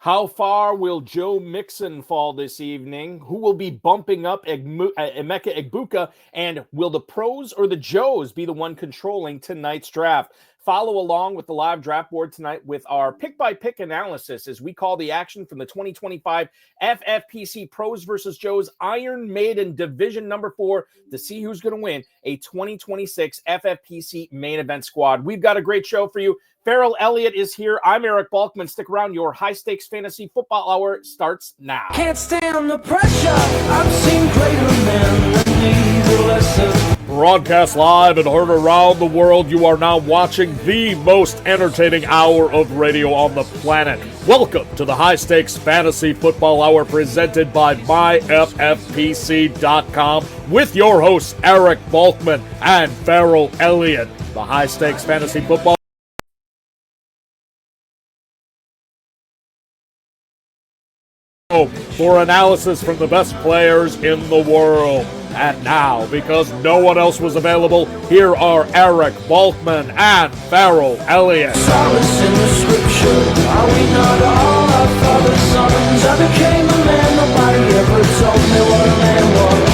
How far will Joe Mixon fall this evening? Who will be bumping up Emeka Egbuka? And will the pros or the Joes be the one controlling tonight's draft? Follow along with the live draft board tonight with our pick-by-pick analysis as we call the action from the 2025 FFPC Pros versus Joes Iron Maiden Division number 4 to see who's going to win a 2026 FFPC Main Event squad. We've got a great show for you. Farrell Elliott is here. I'm Eric Balkman. Stick around. Your high-stakes fantasy football hour starts now. Can't stand the pressure. I've seen greater men that need a lesson. Broadcast live and heard around the world, you are now watching the most entertaining hour of radio on the planet. Welcome to the High Stakes Fantasy Football Hour presented by MyFFPC.com with your hosts Eric Balkman and Farrell Elliott. The High Stakes Fantasy Football for analysis from the best players in the world. And now, because no one else was available, here are Eric Balkman and Farrell Elliott. Solace in the scripture. Are we not all our father's sons? I became a man. Nobody ever told me what a man was.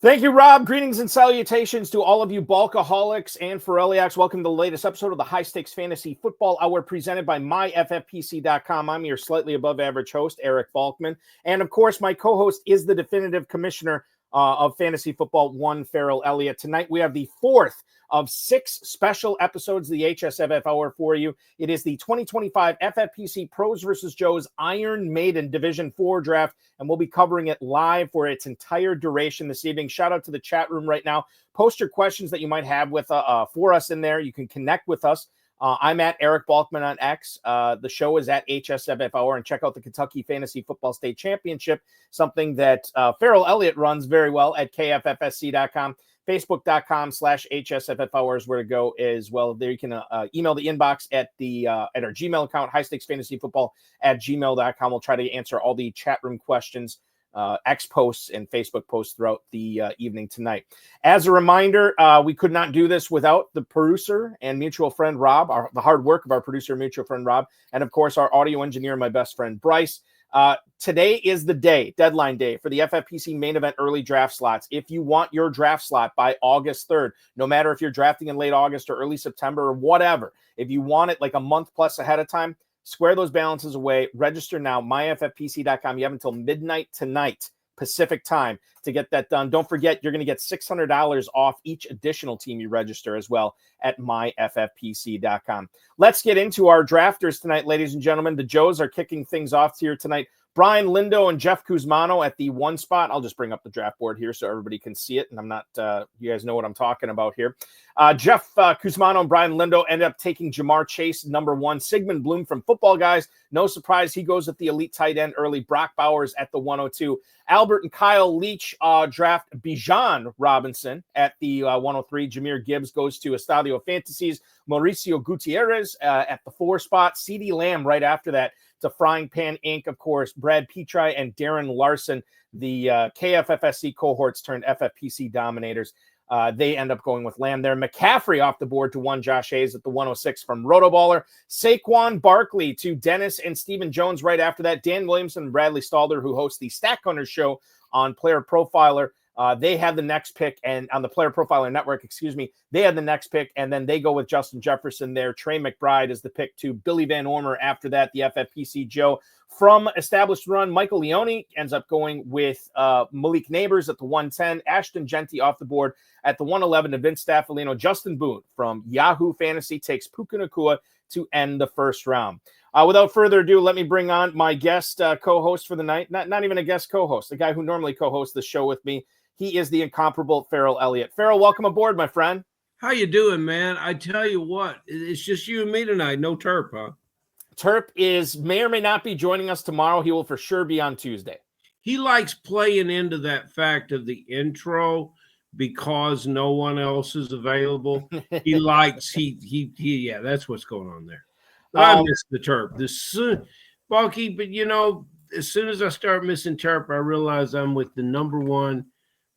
Thank you, Rob. Greetings and salutations to all of you Balkaholics and Farrelliacs. Welcome to the latest episode of the High Stakes Fantasy Football Hour presented by MyFFPC.com. I'm your slightly above average host, Eric Balkman. And of course, my co-host is the definitive commissioner of fantasy football, one Farrell Elliott. Tonight, we have the fourth of 6 special episodes of the HSFF Hour for you. It is the 2025 FFPC Pros versus Joes Iron Maiden Division 4 draft, and we'll be covering it live for its entire duration this evening. Shout out to the chat room right now. Post your questions that you might have with for us in there. You can connect with us. I'm at Eric Balkman on X. The show is at HSFF Hour, and check out the Kentucky Fantasy Football State Championship, something that Farrell Elliott runs very well at KFFSC.com. Facebook.com/HSFF Hour is where to go as well. There you can email the inbox at our Gmail account, highstakesfantasyfootball@gmail.com. We'll try to answer all the chat room questions, X posts and Facebook posts throughout the evening tonight. As a reminder, we could not do this without the producer and mutual friend Rob, the hard work of our producer and mutual friend Rob, and of course our audio engineer, my best friend Bryce. Today is the deadline day for the FFPC main event early draft slots. If you want your draft slot by August 3rd, no matter if you're drafting in late August or early September or whatever, if you want it like a month plus ahead of time, square those balances away. Register now, myffpc.com. You have until midnight tonight, Pacific time, to get that done. Don't forget, you're going to get $600 off each additional team you register as well at myffpc.com. Let's get into our drafters tonight, ladies and gentlemen. The Joes are kicking things off here tonight. Brian Lindo and Jeff Kuzmano at the 1 spot. I'll just bring up the draft board here so everybody can see it. And I'm not, you guys know what I'm talking about here. Jeff Kuzmano and Brian Lindo ended up taking Jamar Chase, number 1. Sigmund Bloom from Footballguys. No surprise, he goes with the elite tight end early. Brock Bowers at the 102. Albert and Kyle Leach draft Bijan Robinson at the 103. Jameer Gibbs goes to Estadio Fantasies. Mauricio Gutierrez at the 4 spot. CeeDee Lamb right after that to Frying Pan Inc., of course, Brad Petrie and Darren Larson, the KFFSC cohorts turned FFPC dominators. They end up going with Lamb there. McCaffrey off the board to 1 Josh Hayes at the 106 from RotoBaller. Saquon Barkley to Dennis and Stephen Jones right after that. Dan Williamson and Bradley Stalder, who host the Stack Hunters show on PlayerProfiler. They had the next pick, and on the Player Profiler Network, they had the next pick, and then they go with Justin Jefferson there. Trey McBride is the pick to Billy Van Ormer after that, the FFPC Joe. From Established Run, Michael Leone ends up going with Malik Neighbors at the 110, Ashton Genty off the board at the 111 to Vince Staffolino. Justin Boone from Yahoo Fantasy takes Puka Nacua to end the first round. Without further ado, let me bring on my guest co-host for the night. Not even a guest co-host, the guy who normally co-hosts the show with me. He is the incomparable Farrell Elliott. Farrell, welcome aboard, my friend. How you doing, man? I tell you what, it's just you and me tonight. No Terp, huh? Terp may or may not be joining us tomorrow. He will for sure be on Tuesday. He likes playing into that fact of the intro because no one else is available. He likes, yeah, that's what's going on there. I miss the Terp. Bulky, but you know, as soon as I start missing Terp, I realize I'm with the number one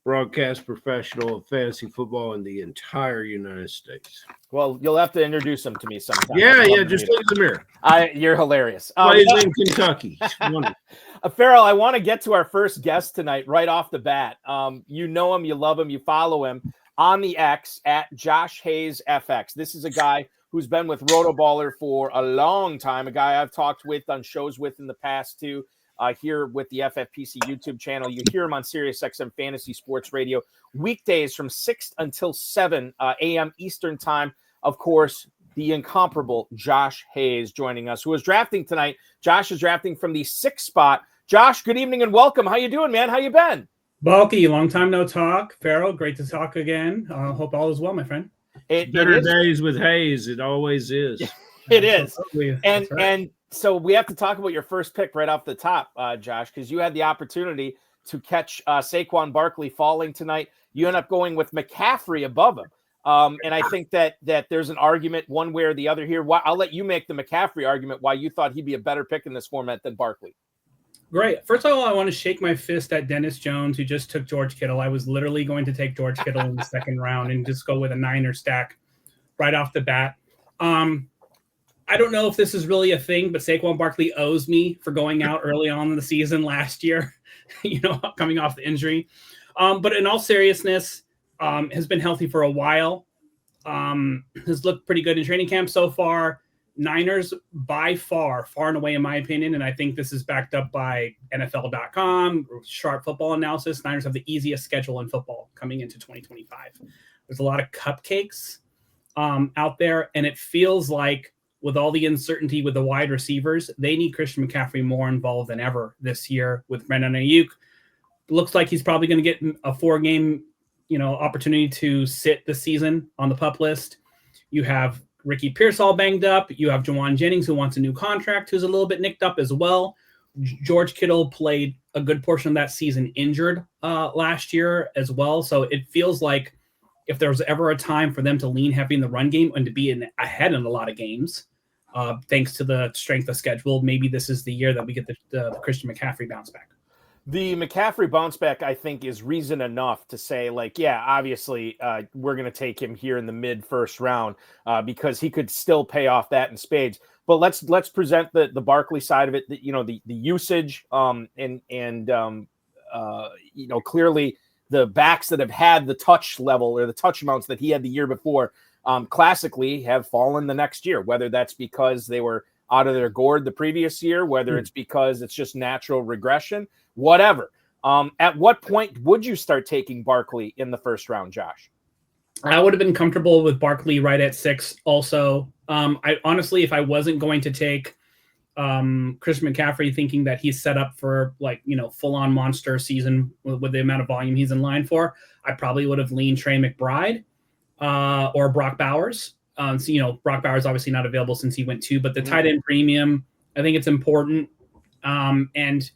broadcast professional of fantasy football in the entire United States. Well, you'll have to introduce him to me sometime. Yeah. Just look in the mirror. You're hilarious. Plays in Kentucky. Farrell, I want to get to our first guest tonight right off the bat. You know him, you love him, you follow him on the X at Josh Hayes FX. This is a guy who's been with RotoBaller for a long time, a guy I've talked with on shows with in the past too, here with the FFPC YouTube channel. You hear him on SiriusXM Fantasy Sports Radio weekdays from 6 until 7 a.m. Eastern Time. Of course, the incomparable Josh Hayes joining us, who is drafting tonight. Josh is drafting from the 6th spot. Josh, good evening and welcome. How you doing, man? How you been? Bulky, long time no talk. Farrell, great to talk again. Hope all is well, my friend. Better days with Hayes. It always is. It is. And right. And so we have to talk about your first pick right off the top, Josh, because you had the opportunity to catch Saquon Barkley falling tonight. You end up going with McCaffrey above him. And I think that there's an argument one way or the other here. I'll let you make the McCaffrey argument why you thought he'd be a better pick in this format than Barkley. Great. First of all, I want to shake my fist at Dennis Jones, who just took George Kittle. I was literally going to take George Kittle in the second round and just go with a Niner stack right off the bat. I don't know if this is really a thing, but Saquon Barkley owes me for going out early on in the season last year, coming off the injury. But in all seriousness, has been healthy for a while. Has looked pretty good in training camp so far. Niners by far and away, in my opinion, and I think this is backed up by NFL.com, sharp football analysis. Niners have the easiest schedule in football coming into 2025. There's a lot of cupcakes out there, and it feels like with all the uncertainty with the wide receivers, they need Christian McCaffrey more involved than ever this year with Brandon Ayuk. Looks like he's probably going to get a 4-game, opportunity to sit this season on the PUP list. You have Ricky Pearsall banged up. You have Jawan Jennings, who wants a new contract, who's a little bit nicked up as well. George Kittle played a good portion of that season injured last year as well. So it feels like if there was ever a time for them to lean heavy in the run game and to be ahead in a lot of games, thanks to the strength of schedule, maybe this is the year that we get the Christian McCaffrey bounce back. The McCaffrey bounce back, I think, is reason enough to say, obviously, we're going to take him here in the mid-first round because he could still pay off that in spades. But let's present the Barkley side of it. The usage clearly the backs that have had the touch level or the touch amounts that he had the year before, classically have fallen the next year. Whether that's because they were out of their gourd the previous year, whether it's because it's just natural regression. Whatever. At what point would you start taking Barkley in the first round, Josh? I would have been comfortable with Barkley right at 6 also. I honestly, if I wasn't going to take Christian McCaffrey thinking that he's set up for full-on monster season with the amount of volume he's in line for, I probably would have leaned Trey McBride or Brock Bowers. Brock Bowers obviously not available since he went 2, but the tight end premium, I think it's important. And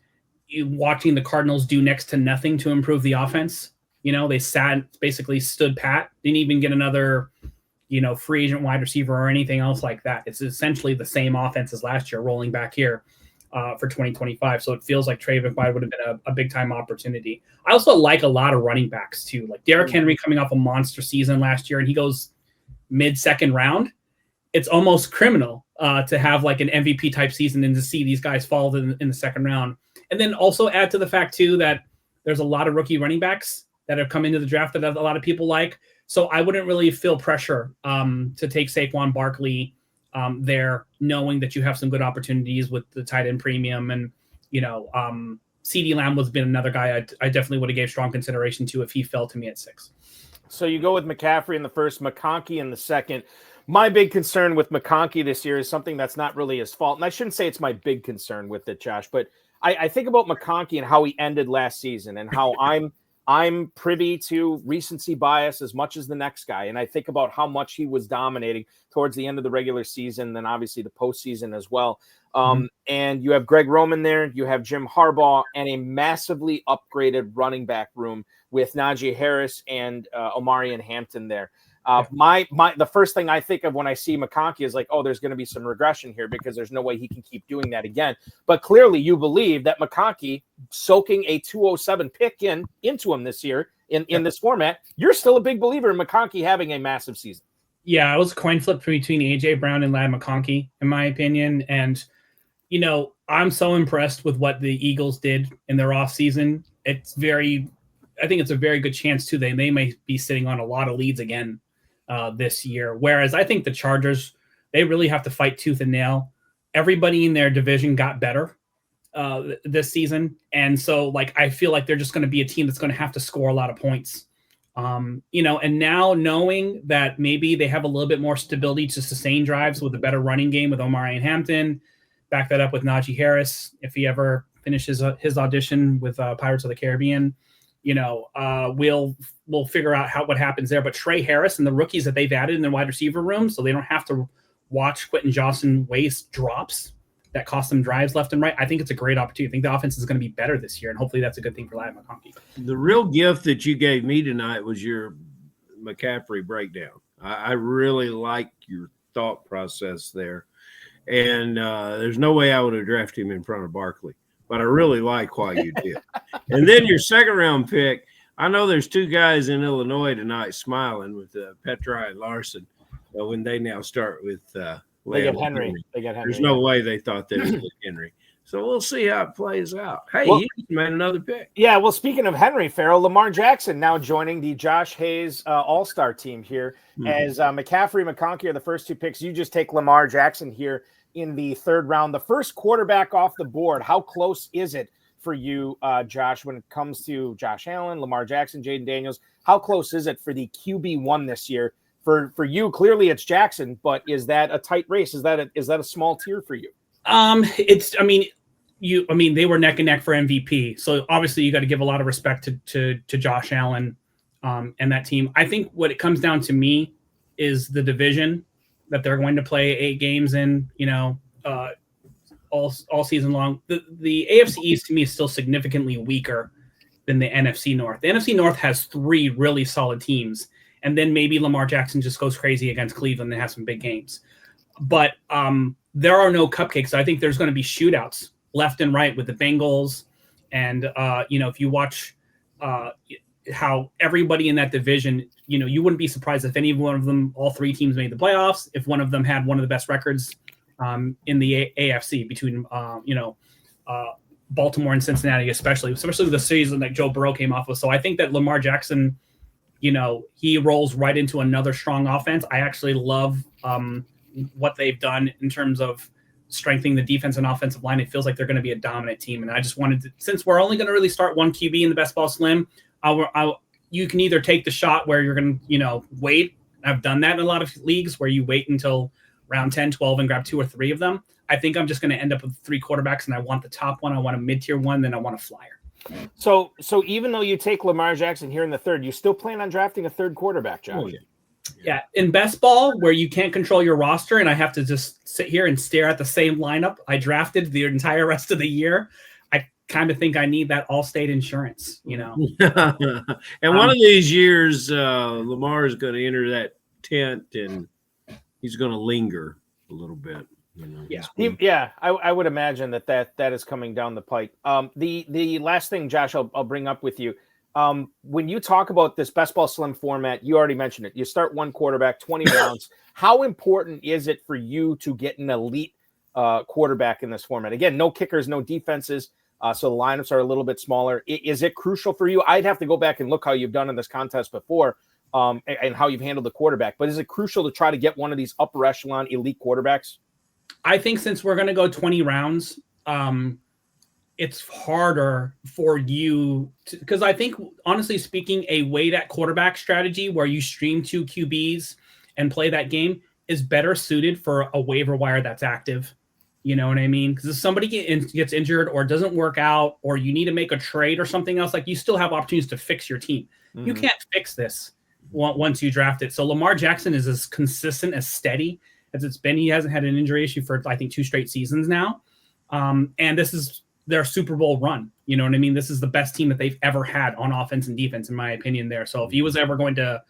watching the Cardinals do next to nothing to improve the offense. They basically stood pat, didn't even get another, free agent wide receiver or anything else like that. It's essentially the same offense as last year rolling back here for 2025. So it feels like Trey McBride would have been a big time opportunity. I also like a lot of running backs too, like Derrick Henry coming off a monster season last year and he goes mid-second round. It's almost criminal to have like an MVP type season and to see these guys fall in the second round. And then also add to the fact too that there's a lot of rookie running backs that have come into the draft that a lot of people like. So I wouldn't really feel pressure to take Saquon Barkley there, knowing that you have some good opportunities with the tight end premium. And, CeeDee Lamb was been another guy I definitely would have gave strong consideration to if he fell to me at 6. So you go with McCaffrey in the first, McConkey in the second. My big concern with McConkey this year is something that's not really his fault. And I shouldn't say it's my big concern with it, Josh, but I think about McConkey and how he ended last season and how I'm privy to recency bias as much as the next guy. And I think about how much he was dominating towards the end of the regular season, then obviously the postseason as well. And you have Greg Roman there, you have Jim Harbaugh, and a massively upgraded running back room with Najee Harris and Omarion Hampton there. The first thing I think of when I see McConkey is like, oh, there's going to be some regression here because there's no way he can keep doing that again. But clearly you believe that McConkey soaking a 207 pick into him this year in this format. You're still a big believer in McConkey having a massive season. Yeah, it was a coin flip between AJ Brown and Ladd McConkey, in my opinion. And, I'm so impressed with what the Eagles did in their offseason. I think it's a very good chance, too. They may be sitting on a lot of leads again this year. Whereas I think the Chargers, they really have to fight tooth and nail. Everybody in their division got better this season. And so, I feel like they're just going to be a team that's going to have to score a lot of points. And now knowing that maybe they have a little bit more stability to sustain drives with a better running game with Omari and Hampton, back that up with Najee Harris if he ever finishes his audition with Pirates of the Caribbean. We'll figure out what happens there. But Trey Harris and the rookies that they've added in the wide receiver room, so they don't have to watch Quentin Johnson waste drops that cost them drives left and right. I think it's a great opportunity. I think the offense is going to be better this year, and hopefully that's a good thing for Ladd McConkey. The real gift that you gave me tonight was your McCaffrey breakdown. I really like your thought process there. And there's no way I would have drafted him in front of Barkley, but I really like why you did. And then your second round pick, I know there's two guys in Illinois tonight smiling with Petri and Larson when they now start with They get Henry. There's no way they thought they would get Henry. So we'll see how it plays out. Hey, Well, he made another pick. Yeah, well, speaking of Henry Farrell, Lamar Jackson now joining the Josh Hayes All-Star team here as McCaffrey, McConkey are the first two picks. You just take Lamar Jackson here in the third round. The first quarterback off the board, how close is it for you, Josh, when it comes to Josh Allen, Lamar Jackson, Jaden Daniels? How close is it for the QB1 this year? For you, clearly it's Jackson, but is that a tight race? Is that a small tier for you? They were neck and neck for MVP. So obviously you got to give a lot of respect to Josh Allen and that team. I think what it comes down to me is the division that they're going to play 8 games in, all season long. The AFC East to me is still significantly weaker than the NFC North. The NFC North has 3 really solid teams. And then maybe Lamar Jackson just goes crazy against Cleveland and has some big games. But there are no cupcakes. I think there's going to be shootouts left and right with the Bengals. And, if you watch how everybody in that division, you wouldn't be surprised if any one of them, all 3 teams made the playoffs, if one of them had one of the best records in the AFC between, Baltimore and Cincinnati, especially the season that Joe Burrow came off of. So I think that Lamar Jackson, he rolls right into another strong offense. I actually love what they've done in terms of strengthening the defense and offensive line. It feels like they're going to be a dominant team. And I just wanted to, since we're only going to really start one QB in the best ball slim, you can either take the shot where you're going to, wait. I've done that in a lot of leagues where you wait until round 10, 12 and grab 2 or 3 of them. I think I'm just going to end up with 3 quarterbacks, and I want the top one. I want a mid-tier one. Then I want a flyer. So even though you take Lamar Jackson here in the third, you still plan on drafting a third quarterback, Josh? Oh, yeah. Yeah, in best ball, where you can't control your roster and I have to just sit here and stare at the same lineup I drafted the entire rest of the year, I kind of think I need that Allstate insurance, And one of these years, Lamar is going to enter that tent and he's going to linger a little bit. Yeah. I would imagine that is coming down the pike. The last thing, Josh, I'll bring up with you. When you talk about this best ball slim format, you already mentioned it. You start one quarterback, 20 rounds. How important is it for you to get an elite quarterback in this format? Again, no kickers, no defenses. So the lineups are a little bit smaller. Is it crucial for you? I'd have to go back and look how you've done in this contest before and how you've handled the quarterback. But is it crucial to try to get one of these upper echelon elite quarterbacks? I think since we're going to go 20 rounds, it's harder for you because I think, honestly speaking, a weight at quarterback strategy where you stream 2 QBs and play that game is better suited for a waiver wire that's active. You know what I mean? Because if somebody gets injured or doesn't work out or you need to make a trade or something else, you still have opportunities to fix your team. Mm-hmm. You can't fix this once you draft it. So Lamar Jackson is as consistent, as steady as it's been. He hasn't had an injury issue for, I think, 2 straight seasons now. And this is their Super Bowl run. You know what I mean? This is the best team that they've ever had on offense and defense, in my opinion, there. So if he was ever going to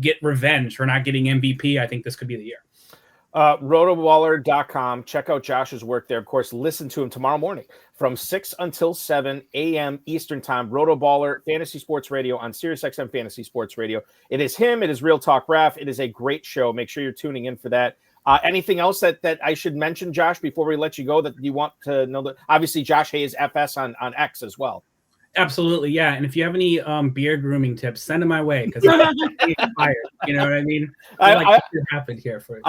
get revenge for not getting MVP, I think this could be the year. RotoBaller.com. Check out Josh's work there. Of course, listen to him tomorrow morning from 6 until 7 a.m. Eastern Time. RotoBaller Fantasy Sports Radio on SiriusXM Fantasy Sports Radio. It is him. It is Real Talk Raf. It is a great show. Make sure you're tuning in for that. Anything else that I should mention, Josh, before we let you go that you want to know? That obviously Josh Hayes FS on X as well. Absolutely, yeah. And if you have any beard grooming tips, send them my way because I'm expired. You know what I mean? What happened here for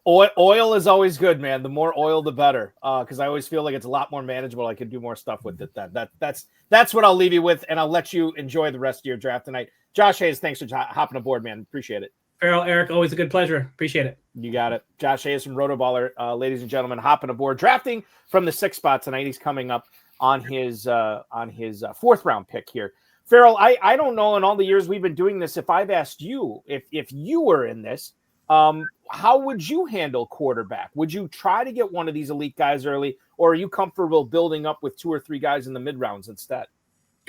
oil is always good, man. The more oil, the better. Because I always feel like it's a lot more manageable. I could do more stuff with it. That's what I'll leave you with, and I'll let you enjoy the rest of your draft tonight. Josh Hayes, thanks for hopping aboard, man. Appreciate it. Farrell, Eric, always a good pleasure. Appreciate it. You got it. Josh Hayes from RotoBaller, ladies and gentlemen, hopping aboard, drafting from the 6th spot tonight. He's coming up on his 4th round pick here. Farrell, I don't know in all the years we've been doing this, if I've asked you, if you were in this, how would you handle quarterback? Would you try to get one of these elite guys early, or are you comfortable building up with 2 or 3 guys in the mid rounds instead?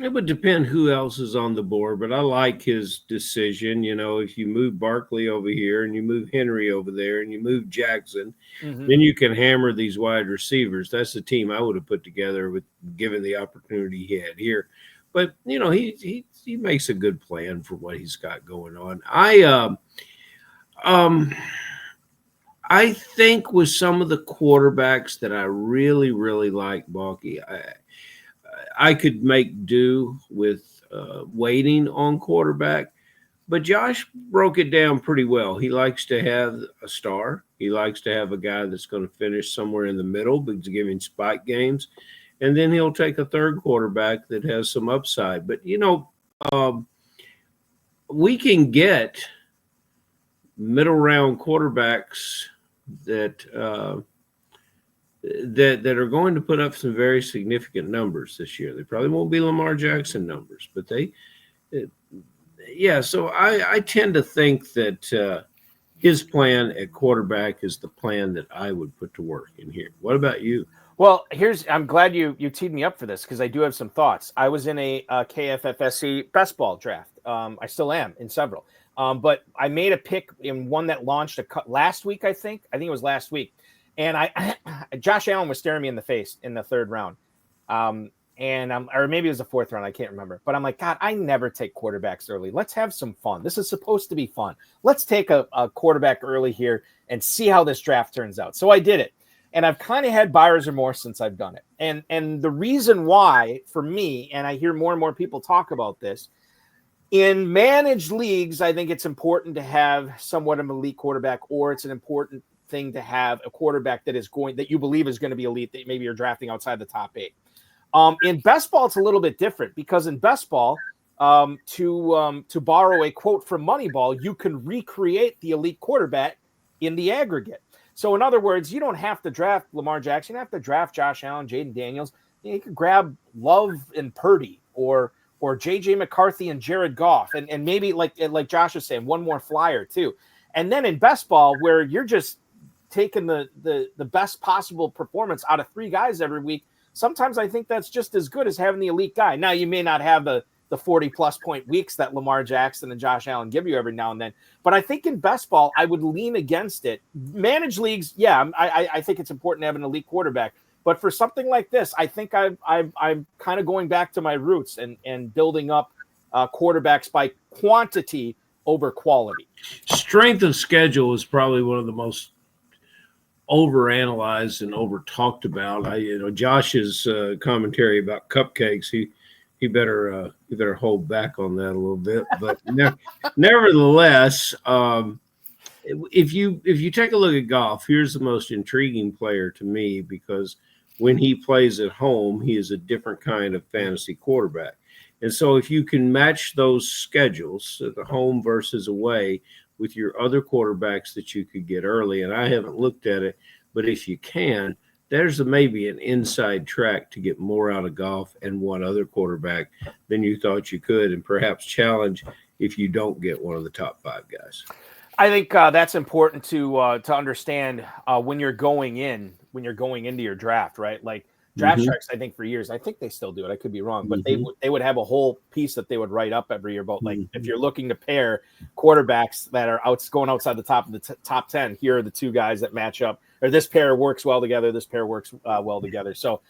It would depend who else is on the board, but I like his decision. You know, if you move Barkley over here and you move Henry over there and you move Jackson, then you can hammer these wide receivers. That's the team I would have put together with given the opportunity he had here. But, you know, he makes a good plan for what he's got going on. I think with some of the quarterbacks that I really, really like, Balky, I could make do with waiting on quarterback, but Josh broke it down pretty well. He likes to have a star. He likes to have a guy that's going to finish somewhere in the middle because giving spike games, and then he'll take a third quarterback that has some upside. But, you know, we can get middle round quarterbacks that are going to put up some very significant numbers this year. They probably won't be Lamar Jackson numbers, but so I tend to think that his plan at quarterback is the plan that I would put to work in here. What about you? Well, I'm glad you teed me up for this because I do have some thoughts. I was in a KFFSC best ball draft. I still am in several. But I made a pick in one that launched last week, I think. I think it was last week. And Josh Allen was staring me in the face in the 3rd round. Or maybe it was the 4th round. I can't remember. But I'm like, God, I never take quarterbacks early. Let's have some fun. This is supposed to be fun. Let's take a quarterback early here and see how this draft turns out. So I did it. And I've kind of had buyer's remorse since I've done it. And the reason why, for me, and I hear more and more people talk about this, in managed leagues, I think it's important to have somewhat of an elite quarterback, or it's an important thing to have a quarterback that you believe is going to be elite, that maybe you're drafting outside the top 8. In best ball, it's a little bit different because in best ball, to borrow a quote from Moneyball, you can recreate the elite quarterback in the aggregate. So in other words, you don't have to draft Lamar Jackson. You don't have to draft Josh Allen, Jaden Daniels. You could grab Love and Purdy or J.J. McCarthy and Jared Goff, and maybe like Josh was saying, one more flyer too. And then in best ball, where you're just taking the best possible performance out of 3 guys every week, sometimes I think that's just as good as having the elite guy. Now, you may not have the 40-plus point weeks that Lamar Jackson and Josh Allen give you every now and then, but I think in best ball, I would lean against it. Managed leagues, yeah, I think it's important to have an elite quarterback. But for something like this, I think I'm kind of going back to my roots and building up quarterbacks by quantity over quality. Strength of schedule is probably one of the most overanalyzed and over talked about. Josh's commentary about cupcakes, he better hold back on that a little bit. But nevertheless, if you take a look at golf, here's the most intriguing player to me because when he plays at home, he is a different kind of fantasy quarterback. And so if you can match those schedules, the home versus away, with your other quarterbacks that you could get early, and I haven't looked at it, but if you can, there's maybe an inside track to get more out of golf and one other quarterback than you thought you could, and perhaps challenge if you don't get one of the top 5 guys. I think that's important to understand when you're going into your draft, right? Like Draft Sharks, I think for years, I think they still do it. I could be wrong, but they would have a whole piece that they would write up every year about like if you're looking to pair quarterbacks that are going outside the top of the top 10, here are the two guys that match up, or this pair works well together, this pair works well together. So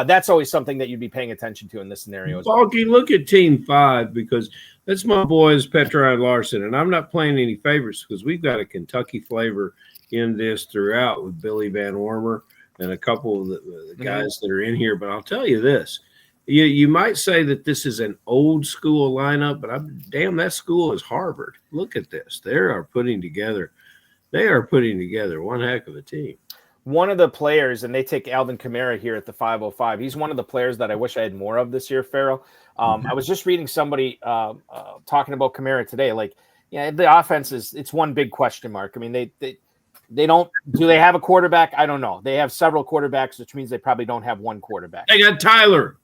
that's always something that you'd be paying attention to in this scenario. Balky, look at Team 5 because that's my boys Petra and Larson, and I'm not playing any favorites because we've got a Kentucky flavor in this throughout with Billy Van Wormer and a couple of the guys that are in here. But I'll tell you this. You might say that this is an old school lineup, but damn, that school is Harvard. Look at this. They are putting together one heck of a team. One of the players, and they take Alvin Kamara here at the 505. He's one of the players that I wish I had more of this year, Farrell. I was just reading somebody talking about Kamara today. Like, the offense it's one big question mark. I mean, they don't – do they have a quarterback? I don't know. They have several quarterbacks, which means they probably don't have one quarterback. They got Tyler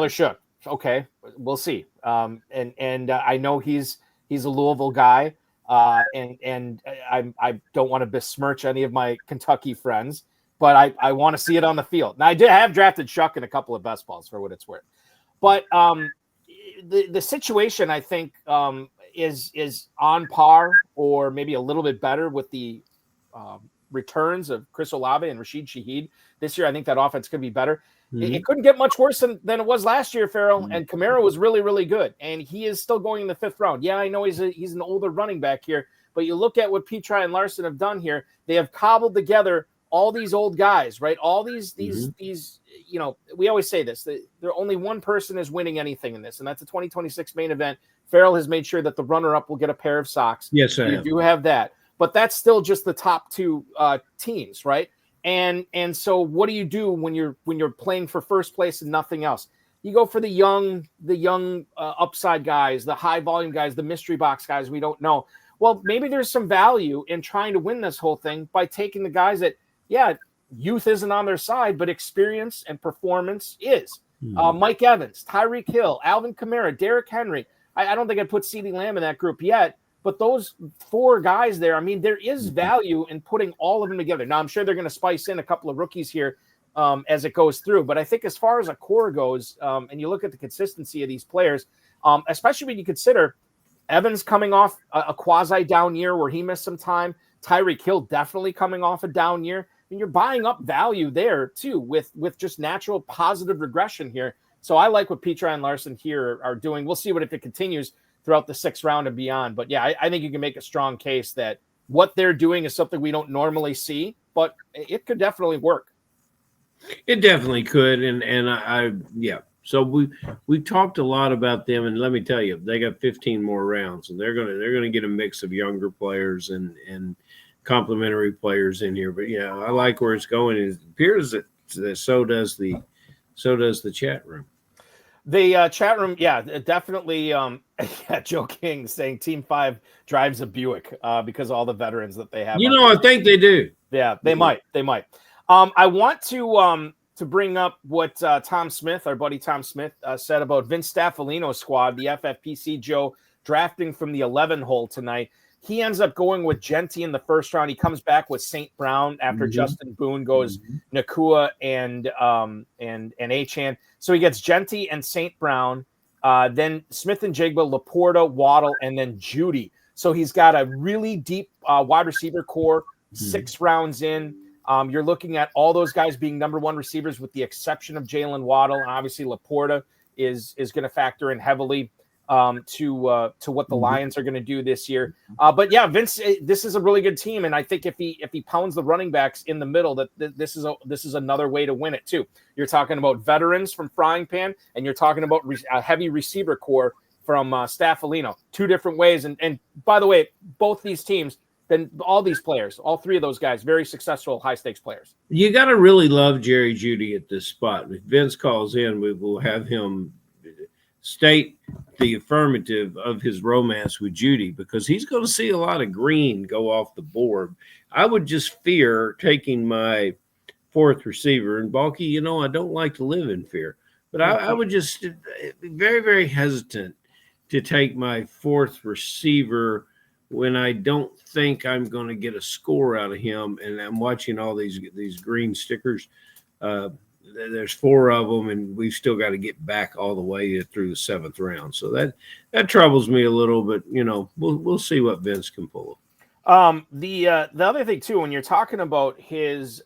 Shook. Okay, we'll see. And I know he's a Louisville guy, and I don't want to besmirch any of my Kentucky friends, but I want to see it on the field. Now, I did have drafted Shook in a couple of best balls for what it's worth. But the situation, I think, is on par or maybe a little bit better with the returns of Chris Olave and Rashid Shaheed this year. I think that offense could be better. It couldn't get much worse than it was last year, Farrell. And Kamara was really, really good. And he is still going in the 5th round. Yeah, I know he's an older running back here. But you look at what Petra and Larson have done here. They have cobbled together all these old guys, right? All these we always say this. There only one person is winning anything in this, and that's the 2026 main event. Farrell has made sure that the runner-up will get a pair of socks. Yes, I do have that. But that's still just the top two teams, right? And so what do you do when you're playing for first place and nothing else? You go for the young upside guys, the high volume guys, the mystery box guys we don't know. Well, maybe there's some value in trying to win this whole thing by taking the guys that, youth isn't on their side, but experience and performance is. Mike Evans, Tyreek Hill, Alvin Kamara, Derrick Henry. I don't think I'd put CeeDee Lamb in that group yet. But those 4 guys there, I mean, there is value in putting all of them together. Now, I'm sure they're going to spice in a couple of rookies here as it goes through. But I think as far as a core goes, and you look at the consistency of these players, especially when you consider Evans coming off a quasi-down year where he missed some time, Tyreek Hill definitely coming off a down year. And you're buying up value there, too, with just natural positive regression here. So I like what Petra and Larson here are doing. We'll see if it continues throughout the 6th round and beyond. But yeah, I think you can make a strong case that what they're doing is something we don't normally see, but it could definitely work. It definitely could. And So we talked a lot about them, and let me tell you, they got 15 more rounds, and they're gonna get a mix of younger players and complementary players in here. But yeah, I like where it's going. It appears that so does the chat room. The chat room, definitely. Joe King saying Team 5 drives a Buick because of all the veterans that they have. I think they do. Yeah, they might. I want to bring up what Tom Smith, our buddy Tom Smith, said about Vince Staffolino's squad, the FFPC Joe, drafting from the 11 hole tonight. He ends up going with Genty in the 1st round. He comes back with St. Brown after Justin Boone goes Nakua and Achane. So he gets Genty and St. Brown, then Smith and Jigba, Laporta, Waddle, and then Judy. So he's got a really deep wide receiver core, 6 rounds in. You're looking at all those guys being number 1 receivers with the exception of Jalen Waddle. And obviously Laporta is going to factor in heavily to what the Lions are going to do this year. But yeah, Vince, this is a really good team. And I think if he pounds the running backs in the middle, that this is another way to win it too. You're talking about veterans from Frying Pan, and you're talking about a heavy receiver core from Staffolino. 2 different ways. And by the way, both these teams, then all these players, all 3 of those guys, very successful high stakes players. You got to really love Jerry Jeudy at this spot. If Vince calls in, we will have him state the affirmative of his romance with Jeudy, because he's going to see a lot of green go off the board. I would just fear taking my 4th receiver, and Balky, I don't like to live in fear, but I would just be very, very hesitant to take my 4th receiver when I don't think I'm going to get a score out of him, and I'm watching all these green stickers. there's 4 of them, and we've still got to get back all the way through the 7th round. So that troubles me a little, but we'll see what Vince can pull. The other thing too, when you're talking about his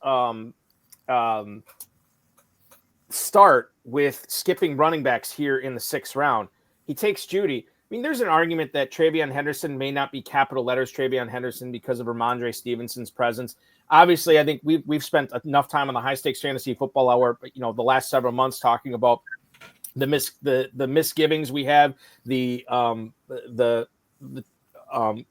start with skipping running backs here in the 6th round, he takes Judy. I mean, there's an argument that Travion Henderson may not be capital letters Travion Henderson because of Ramondre Stevenson's presence. Obviously, I think we've spent enough time on the High Stakes Fantasy Football Hour, but the last several months talking about the misgivings we have, the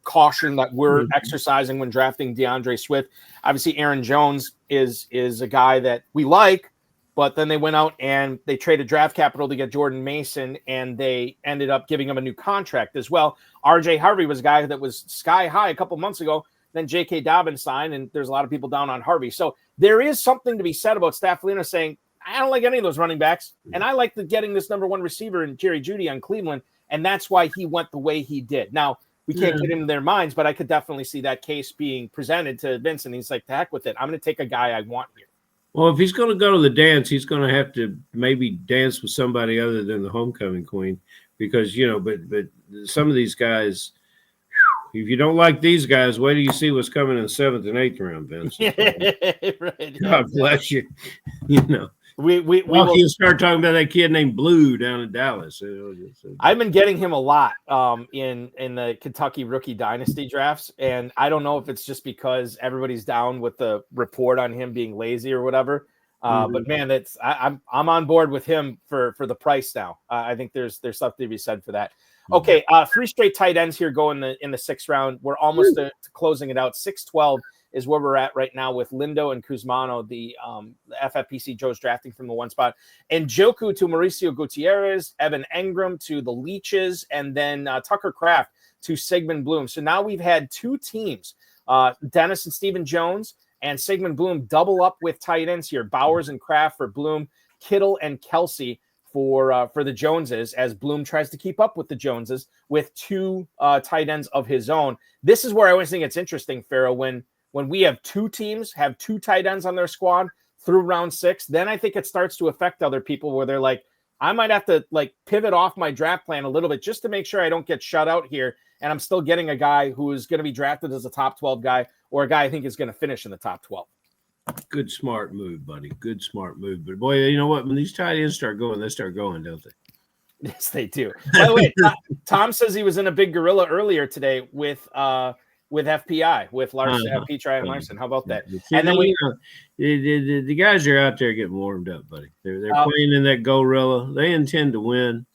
caution that we're exercising when drafting DeAndre Swift. Obviously, Aaron Jones is a guy that we like, but then they went out and they traded draft capital to get Jordan Mason, and they ended up giving him a new contract as well. RJ Harvey was a guy that was sky high a couple months ago. Then J.K. Dobbins signed, and there's a lot of people down on Harvey. So there is something to be said about Staffolino saying, I don't like any of those running backs, and I like getting this number 1 receiver in Jerry Jeudy on Cleveland, and that's why he went the way he did. Now, we can't get into their minds, but I could definitely see that case being presented to Vince, and he's like, the heck with it. I'm going to take a guy I want here. Well, if he's going to go to the dance, he's going to have to maybe dance with somebody other than the homecoming queen, because, but some of these guys, if you don't like these guys, wait till you see what's coming in the 7th and 8th round, Vince. Right. God bless you. We will start talking about that kid named Blue down in Dallas. I've been getting him a lot in the Kentucky rookie dynasty drafts, and I don't know if it's just because everybody's down with the report on him being lazy or whatever. But man, I'm on board with him for the price now. I think there's something to be said for that. Okay, 3 straight tight ends here go in the 6th round. We're almost to closing it out. 6-12 is where we're at right now with Lindo and Kuzmano, the FFPC Joe's drafting from the 1 spot. And Njoku to Mauricio Gutierrez, Evan Engram to the Leeches, and then Tucker Kraft to Sigmund Bloom. So now we've had 2 teams, Dennis and Stephen Jones and Sigmund Bloom, double up with tight ends here. Bowers and Kraft for Bloom, Kittle and Kelsey for the Joneses, as Bloom tries to keep up with the Joneses with 2 tight ends of his own. This is where I always think it's interesting, Pharaoh, when we have 2 teams have 2 tight ends on their squad through round 6, then I think it starts to affect other people where they're like, I might have to pivot off my draft plan a little bit just to make sure I don't get shut out here, and I'm still getting a guy who is going to be drafted as a top 12 guy, or a guy I think is going to finish in the top 12. Good, smart move, buddy. Good, smart move. But, boy, you know what? When these tight ends start going, they start going, don't they? Yes, they do. By the way, Tom says he was in a big gorilla earlier today with FPI, with Larson, Petri and Larson. How about that? And then the guys are out there getting warmed up, buddy. They're playing in that gorilla. They intend to win.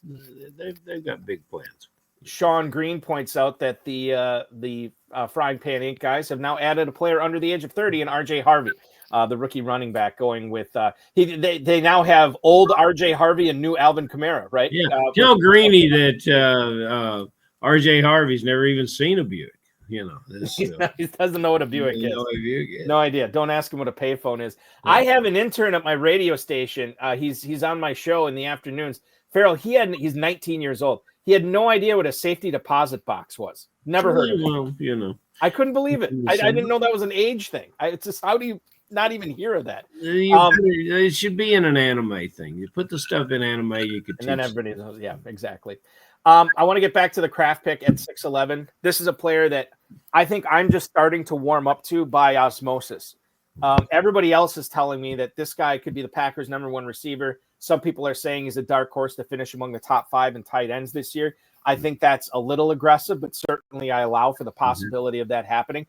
They've got big plans. Sean Green points out that the Frying Pan Inc. guys have now added a player under the age of 30 in RJ Harvey. The rookie running back going with they now have old RJ Harvey and new Alvin Kamara, right? Yeah. Tell Greeny that RJ Harvey's never even seen a Buick. He doesn't know what a Buick is. No idea. Don't ask him what a payphone is. Yeah. I have an intern at my radio station. He's on my show in the afternoons. Farrell, he's 19 years old. He had no idea what a safety deposit box was. Never heard of it. I couldn't believe it. I didn't know that was an age thing. It's just, how do you not even hear of that? It should be in an anime thing. You put the stuff in anime, you could. And then everybody knows. Yeah, exactly. I want to get back to the Kraft pick at 6'11". This is a player that I think I'm just starting to warm up to by osmosis. Everybody else is telling me that this guy could be the Packers' number 1 receiver. Some people are saying he's a dark horse to finish among the top 5 in tight ends this year. I think that's a little aggressive, but certainly I allow for the possibility of that happening.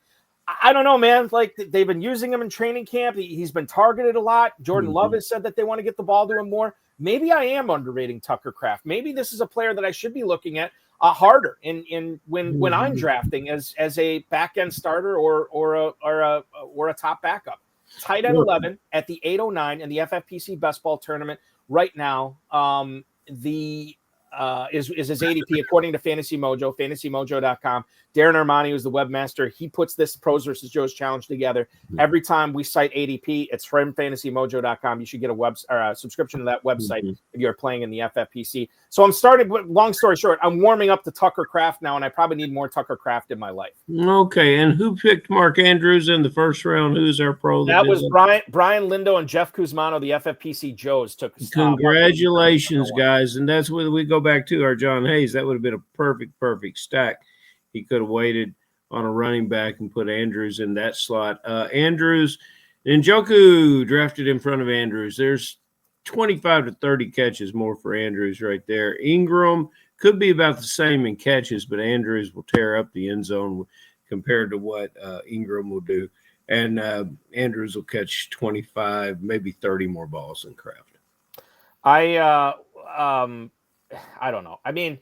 I don't know, man. They've been using him in training camp. He's been targeted a lot. Jordan Love has said that they want to get the ball to him more. Maybe I am underrating Tucker Kraft. Maybe this is a player that I should be looking at harder when I'm drafting as a back end starter or a top backup. Tight end 11 at the 809 in the FFPC Best Ball Tournament right now. Is his ADP according to Fantasy Mojo, fantasymojo.com. Darren Armani, who's the webmaster, he puts this Pros versus Joes challenge together. Every time we cite ADP, it's from fantasymojo.com. You should get a subscription to that website if you're playing in the FFPC. So I'm starting, long story short, I'm warming up to Tucker Kraft now, and I probably need more Tucker Kraft in my life. Okay, and who picked Mark Andrews in the first round? Who's our pro? That was Brian Lindo and Jeff Kuzmano, the FFPC Joes, took. Congratulations, guys. And that's where we go back to our John Hayes. That would have been a perfect stack. He could have waited on a running back and put Andrews in that slot. Andrews, Njoku drafted in front of Andrews. There's 25 to 30 catches more for Andrews right there. Ingram could be about the same in catches, but Andrews will tear up the end zone compared to what Ingram will do. And Andrews will catch 25, maybe 30 more balls than Kraft. I don't know. I mean,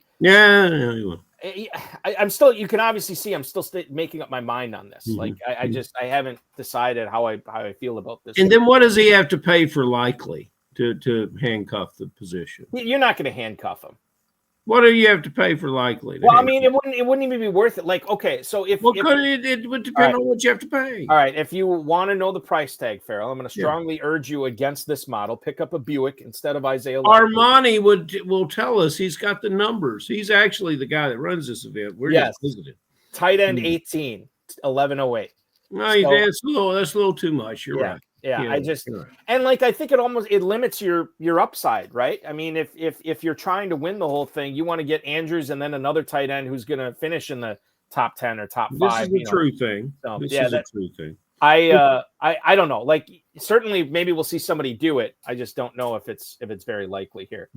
I'm still. You can obviously see I'm still making up my mind on this. Like I haven't decided how I feel about this. And then what does he have to pay for likely to handcuff the position? You're not going to handcuff him. What do you have to pay for likely? Well, I mean, it wouldn't even be worth it. Like, okay, so it would depend on what you have to pay. All right, if you want to know the price tag, Farrell, I'm going to strongly urge you against this model. Pick up a Buick instead of Isaiah. Armani will tell us he's got the numbers. He's actually the guy that runs this event. We're just visiting. Tight end 18, 1108. No, that's a little too much. You're right. Yeah, and like I think it limits your upside, right? I mean, if you're trying to win the whole thing, you want to get Andrews and then another tight end who's going to finish in the top 10 or top 5. This is a true thing. This is a true thing. I don't know. Like certainly maybe we'll see somebody do it. I just don't know if it's very likely here.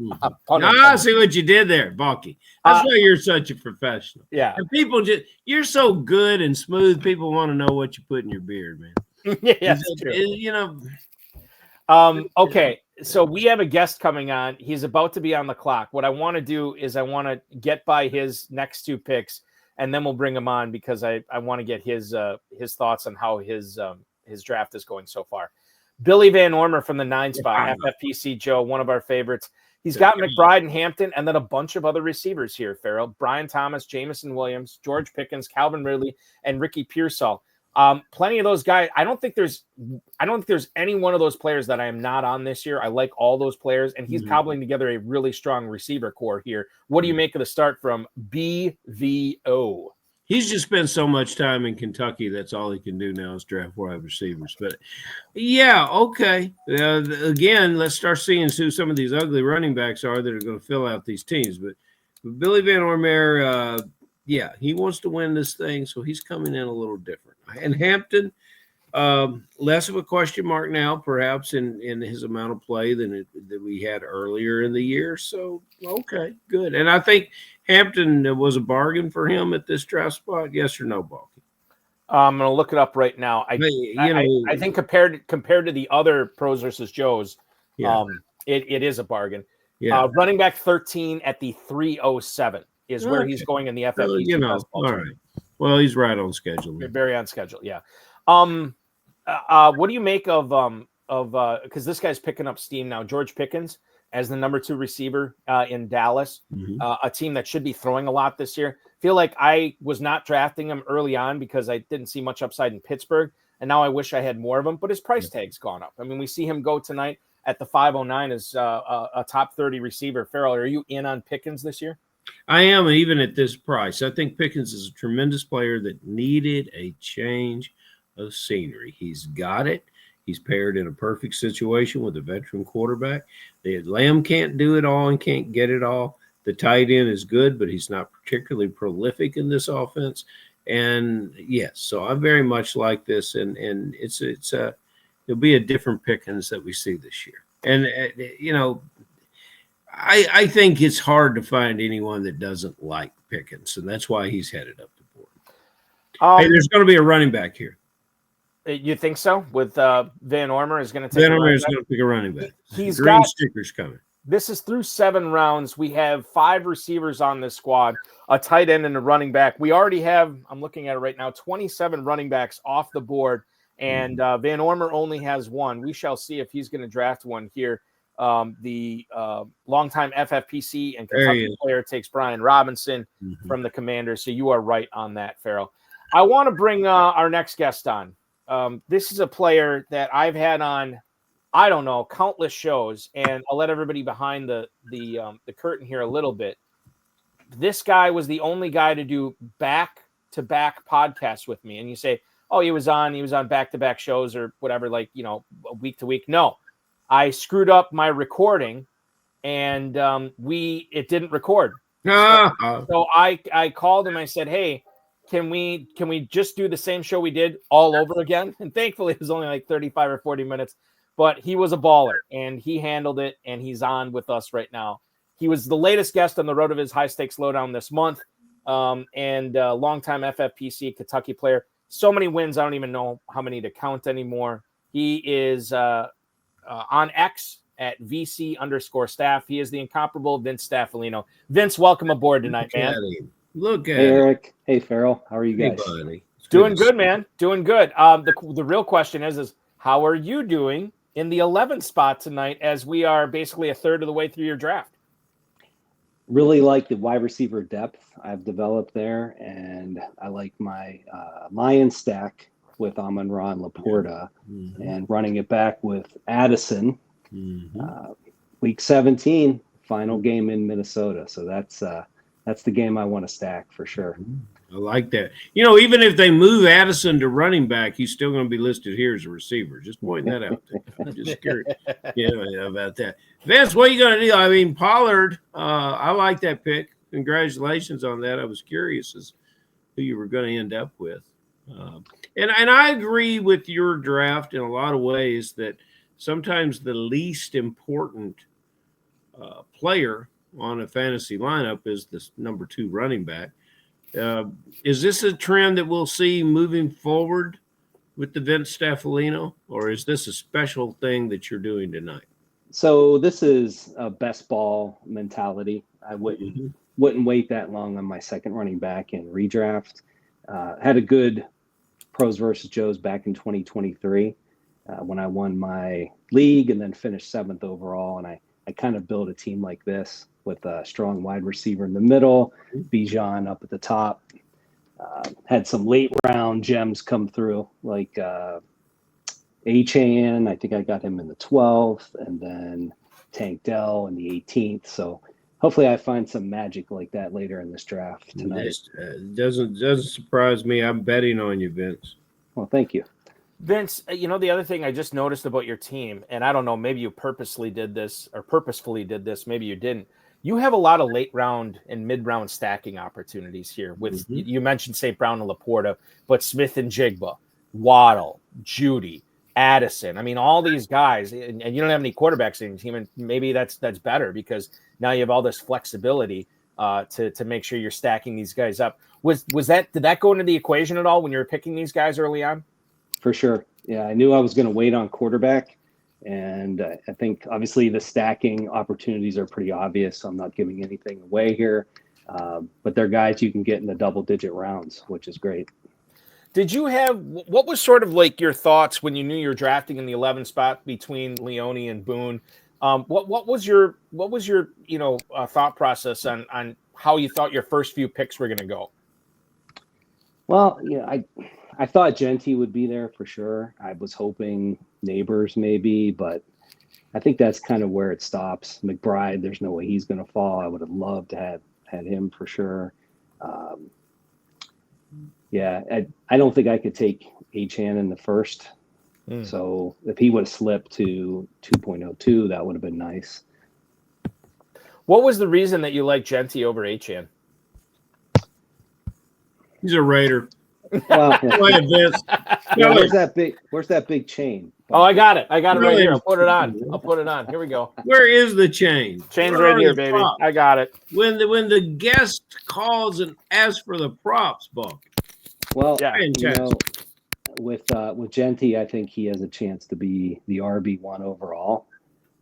I see what you did there, Balky. That's why you're such a professional. Yeah. And people you're so good and smooth. People want to know what you put in your beard, man. Yeah, that's true. You know. Okay, so we have a guest coming on. He's about to be on the clock. What I want to do is I want to get by his next 2 picks, and then we'll bring him on because I want to get his thoughts on how his draft is going so far. Billy Van Ormer from the 9 spot, FFPC Joe, one of our favorites. He's got McBride and Hampton, and then a bunch of other receivers here, Farrell. Brian Thomas, Jamison Williams, George Pickens, Calvin Ridley, and Ricky Pearsall. Plenty of those guys. I don't think there's any one of those players that I am not on this year. I like all those players, and he's cobbling together a really strong receiver core here. What do you make of the start from BVO? He's just spent so much time in Kentucky. That's all he can do now is draft wide receivers. But yeah, okay. Again, let's start seeing who some of these ugly running backs are that are going to fill out these teams. But Billy Van Ormer, he wants to win this thing, so he's coming in a little different. And Hampton, less of a question mark now, perhaps in his amount of play than we had earlier in the year. So, okay, good. And I think Hampton was a bargain for him at this draft spot. Yes or no, Balky? I'm going to look it up right now. I think compared to the other Pros versus Joes, it is a bargain. Yeah. Running back 13 at the 307 is where he's going in the FFPC. All right. Well, he's right on schedule. Very on schedule, yeah. What do you make of because this guy's picking up steam now, George Pickens as the number 2 receiver in Dallas, a team that should be throwing a lot this year. Feel like I was not drafting him early on because I didn't see much upside in Pittsburgh, and now I wish I had more of him, but his price tag's gone up. I mean, we see him go tonight at the 509 as a top 30 receiver. Farrell, are you in on Pickens this year? I am, even at this price. I think Pickens is a tremendous player that needed a change of scenery. He's got it. He's paired in a perfect situation with a veteran quarterback. The Lamb can't do it all and can't get it all. The tight end is good, but he's not particularly prolific in this offense. And yes, so I very much like this, and it'll be a different Pickens that we see this year. And I think it's hard to find anyone that doesn't like Pickens, and that's why he's headed up the board. Hey, there's going to be a running back here. You think so? With Van Ormer is going to take Van Ormer is going to pick a running back. He's green got stickers coming. This is through 7 rounds. We have 5 receivers on this squad, a tight end and a running back. We already have, I'm looking at it right now, 27 running backs off the board, and Van Ormer only has 1. We shall see if he's going to draft one here The longtime FFPC and There he Kentucky is. player takes Brian Robinson from the Commanders. So you are right on that, Farrell. I want to bring our next guest on. This is a player that I've had on, I don't know, countless shows, and I'll let everybody behind the curtain here a little bit. This guy was the only guy to do back-to-back podcasts with me. And you say, oh, he was on back-to-back shows or whatever, like, week to week. No, I screwed up my recording and it didn't record. So I called him. I said, hey, can we just do the same show we did all over again? And thankfully it was only like 35 or 40 minutes, but he was a baller and he handled it, and he's on with us right now. He was the latest guest on the Road of his High Stakes Lowdown this month, and longtime FFPC Kentucky player. So many wins, I don't even know how many to count anymore. He is on X at VC_staff. He is the incomparable Vince Staffolino. Vince, welcome aboard tonight, man. Look at Hey, Eric. Hey, Farrell. How are you guys? Hey, buddy. Doing good, man. Doing good. The real question is how are you doing in the 11th spot tonight, as we are basically a third of the way through your draft? Really like the wide receiver depth I've developed there, and I like my Lion stack with Amon-Ra and Laporta, and running it back with Addison. Week 17, final game in Minnesota. So that's the game I want to stack for sure. I like that. Even if they move Addison to running back, he's still going to be listed here as a receiver. Just pointing that out. I'm just curious. Yeah, about that. Vince, what are you going to do? I mean, Pollard, I like that pick. Congratulations on that. I was curious as who you were going to end up with. And I agree with your draft in a lot of ways that sometimes the least important player on a fantasy lineup is this number 2 running back. Is this a trend that we'll see moving forward with the Vince Staffolino, or is this a special thing that you're doing tonight? So this is a best ball mentality. I wouldn't wait that long on my second running back in redraft. Had a good Pros versus Joes back in 2023 when I won my league and then finished 7th overall. And I kind of built a team like this with a strong wide receiver in the middle, Bijan up at the top. Had some late round gems come through, like Achane. I think I got him in the 12th, and then Tank Dell in the 18th. So hopefully I find some magic like that later in this draft tonight. Doesn't surprise me. I'm betting on you, Vince. Well, thank you. Vince, the other thing I just noticed about your team, and I don't know, maybe you purposefully did this, maybe you didn't. You have a lot of late round and mid round stacking opportunities here. With you mentioned St. Brown and Laporta, but Smith and Jigba, Waddle, Judy, Addison. I mean, all these guys, and you don't have any quarterbacks in your team, and maybe that's better because now you have all this flexibility to make sure you're stacking these guys up. Did that go into the equation at all when you were picking these guys early on? For sure. Yeah, I knew I was going to wait on quarterback. And I think obviously the stacking opportunities are pretty obvious. So I'm not giving anything away here. But they're guys you can get in the double-digit rounds, which is great. What was sort of like your thoughts when you knew you were drafting in the 11th spot between Leone and Boone? What was your thought process on how you thought your first few picks were going to go? Well, I thought Genty would be there for sure. I was hoping Neighbors maybe, but I think that's kind of where it stops. McBride, there's no way he's going to fall. I would have loved to have had him for sure. I don't think I could take Achane in the first. So if he would have slipped to 2.02, that would have been nice. What was the reason that you liked Genty over Achane? He's a Raider. Well, Vince. where's that big chain? Oh, I got it right here. I'll put it on. Here we go. Where is the chain? Chain's right here, baby. Props? I got it. When the guest calls and asks for the props, Buck. Well, Yeah. with Genty, I think he has a chance to be the RB1 overall,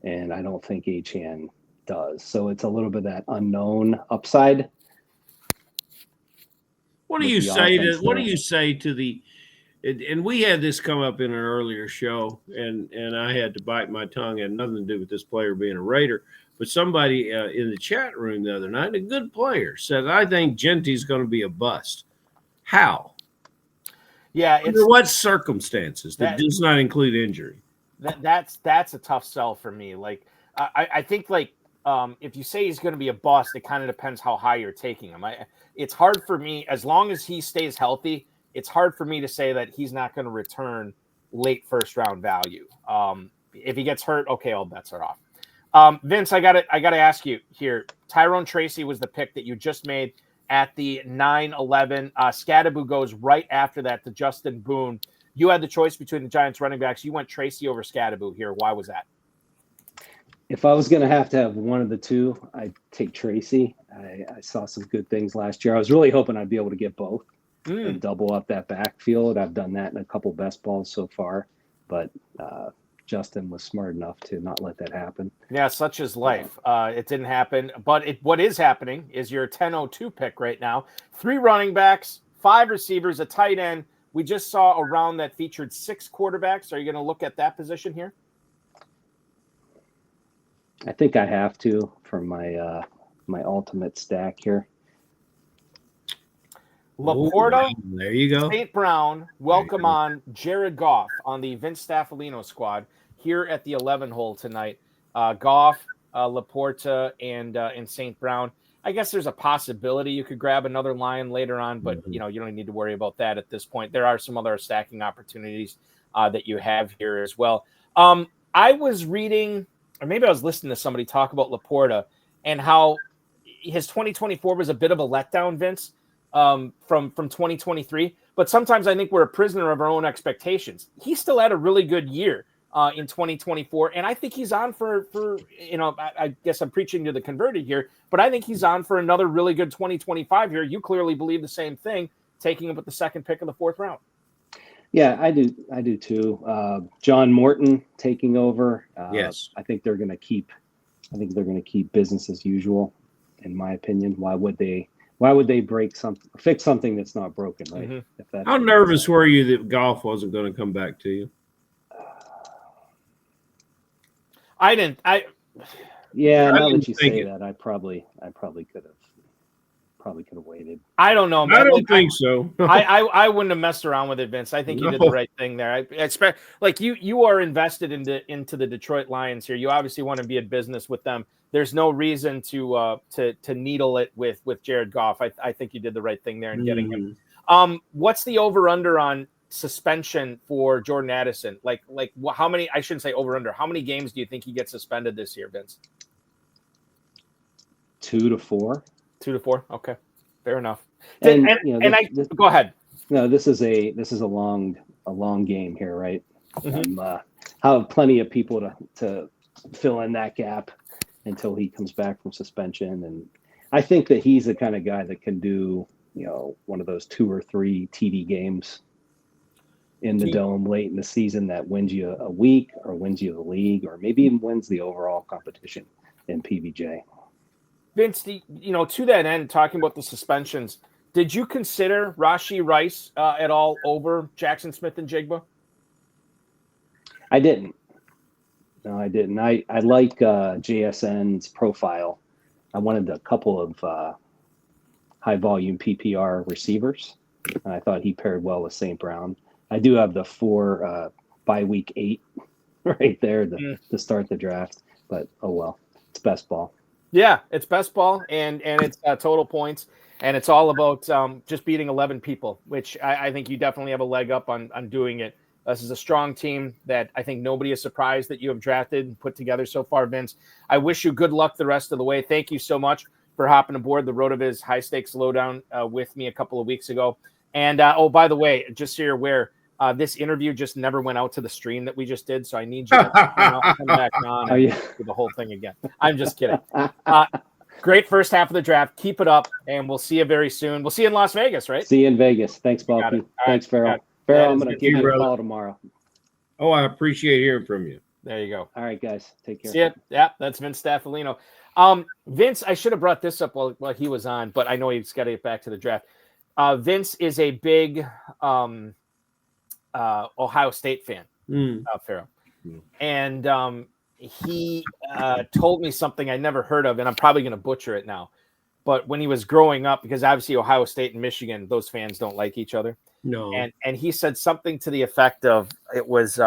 and I don't think Achane does. So it's a little bit of that unknown upside. What do you say to the And we had this come up in an earlier show, and I had to bite my tongue. It had nothing to do with this player being a Raider. But somebody in the chat room the other night, a good player, said, I think Genty's going to be a bust. How? Yeah. Under what circumstances? That does not include injury. That's a tough sell for me. Like, I think, like, if you say he's going to be a bust, it kind of depends how high you're taking him. It's hard for me, as long as he stays healthy, it's hard for me to say that he's not going to return late first round value. If he gets hurt, okay, all bets are off. Vince, I gotta ask you here. Tyrone Tracy was the pick that you just made at the 9-11. Scadaboo goes right after that to Justin Boone. You had the choice between the Giants running backs. You went Tracy over Scadaboo here. Why was that? If I was going to have one of the two, I'd take Tracy. I saw some good things last year. I was really hoping I'd be able to get both and double up that backfield. I've done that in a couple best balls so far, but Justin was smart enough to not let that happen. Yeah, such is life. It didn't happen, but what is happening is your 10-02 pick right now. 3 running backs, 5 receivers, a tight end. We just saw a round that featured 6 quarterbacks. Are you going to look at that position here? I think I have to for my my ultimate stack here. Laporta, there you go. St. Brown, welcome on Jared Goff on the Vince Staffolino squad here at the 11 hole tonight. Goff, Laporta, and St. Brown. I guess there's a possibility you could grab another Lion later on, but you don't need to worry about that at this point. There are some other stacking opportunities that you have here as well. I was reading, or maybe I was listening to somebody talk about Laporta and how his 2024 was a bit of a letdown, Vince. From 2023, but sometimes I think we're a prisoner of our own expectations. He still had a really good year in 2024, and I think he's on for I guess I'm preaching to the converted here, but I think he's on for another really good 2025 here. You clearly believe the same thing, taking him with the second pick of the 4th round. Yeah, I do too. John Morton taking over. Yes, I think they're going to keep business as usual, in my opinion. Why would they fix something that's not broken, right? Mm-hmm. How nervous were you that Goff wasn't going to come back to you? Now that you say that, I probably could have waited. I don't know, man. I don't think so. I wouldn't have messed around with it, Vince. I think you did the right thing there. I expect, like, you are invested into the Detroit Lions here. You obviously want to be in business with them. There's no reason to needle it with Jared Goff. I think you did the right thing there in getting him. What's the over/under on suspension for Jordan Addison? Like how many? I shouldn't say over/under. How many games do you think he gets suspended this year, Vince? 2 to 4. 2 to 4. Okay, fair enough. Go ahead. No, this is a long game here, right? I have plenty of people to fill in that gap until he comes back from suspension, and I think that he's the kind of guy that can do one of those 2 or 3 TD games in the dome late in the season that wins you a week or wins you the league or maybe even wins the overall competition in PBJ. Vince, to that end, talking about the suspensions, did you consider Rashee Rice at all over Jackson Smith and Jigba? I didn't. No, I didn't. I like JSN's profile. I wanted a couple of high volume PPR receivers. And I thought he paired well with St. Brown. I do have the 4 by week 8 right there to start the draft, but oh well, it's best ball. Yeah, it's best ball, and it's total points, and it's all about just beating 11 people, which I think you definitely have a leg up on doing it. This is a strong team that I think nobody is surprised that you have drafted and put together so far, Vince. I wish you good luck the rest of the way. Thank you so much for hopping aboard the RotoViz High Stakes Lowdown with me a couple of weeks ago. And, by the way, just so you're aware, this interview just never went out to the stream that we just did, so I need you to come back on and do the whole thing again. I'm just kidding. Great first half of the draft. Keep it up, and we'll see you very soon. We'll see you in Las Vegas, right? See you in Vegas. Thanks, Bobby. Thanks, Farrell. Farrell, I'm going to give you a call tomorrow. Oh, I appreciate hearing from you. There you go. All right, guys. Take care. See ya. Yeah, that's Vince Staffolino. Vince, I should have brought this up while he was on, but I know he's got to get back to the draft. Vince is a big Ohio State fan, Farrell. And he told me something I never heard of, and I'm probably going to butcher it now. But when he was growing up, because obviously Ohio State and Michigan, those fans don't like each other. No. And he said something to the effect of, it was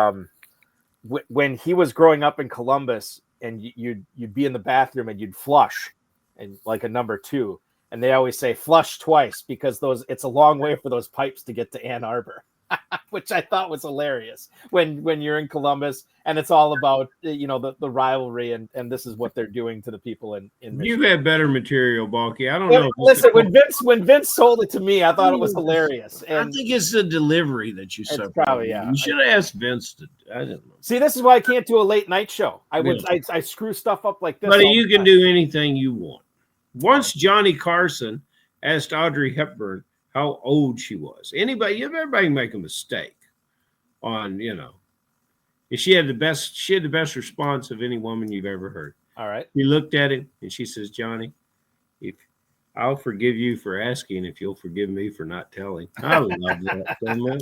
when he was growing up in Columbus, and you'd be in the bathroom and you'd flush, and like a number 2, and they always say flush twice because it's a long way for those pipes to get to Ann Arbor. Which I thought was hilarious when you're in Columbus and it's all about, the rivalry and this is what they're doing to the people in Michigan. You had better material, Balky. I don't know. Listen, when Vince sold it to me, I thought it was hilarious. And I think it's the delivery that you suffered. Probably, yeah. You should have asked Vince to. I didn't know. See, this is why I can't do a late night show. I screw stuff up like this. But you can do anything you want. Once Johnny Carson asked Audrey Hepburn how old she was. Everybody make a mistake on, she had the best response of any woman you've ever heard. All right. He looked at him and she says, Johnny, if I'll forgive you for asking if you'll forgive me for not telling. I love that so much.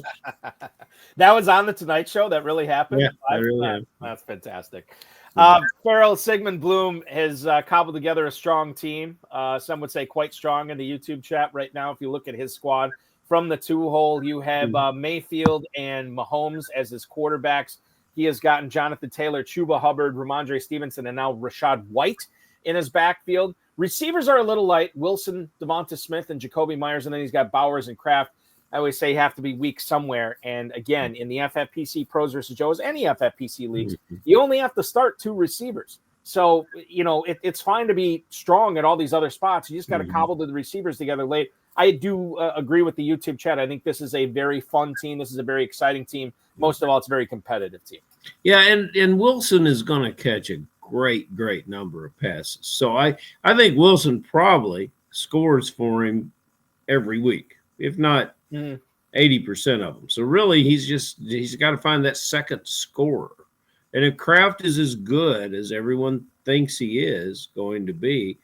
That was on the Tonight Show. That really happened. Yeah, that's fantastic. Farrell Sigmund Bloom has cobbled together a strong team. Some would say quite strong in the YouTube chat right now. If you look at his squad from the 2-hole, you have Mayfield and Mahomes as his quarterbacks. He has gotten Jonathan Taylor, Chuba Hubbard, Ramondre Stevenson, and now Rashad White in his backfield. Receivers are a little light. Wilson, Devonta Smith, and Jacoby Myers, and then he's got Bowers and Kraft. I always say you have to be weak somewhere. And again, in the FFPC Pros versus Joes, any FFPC leagues, you only have to start 2 receivers. So, it's fine to be strong at all these other spots. You just got to cobble the receivers together late. I do agree with the YouTube chat. I think this is a very fun team. This is a very exciting team. Most of all, it's a very competitive team. Yeah, and Wilson is going to catch a great number of passes. So I think Wilson probably scores for him every week, if not 80% of them. So really, he's got to find that second scorer. And if Kraft is as good as everyone thinks he is going to be,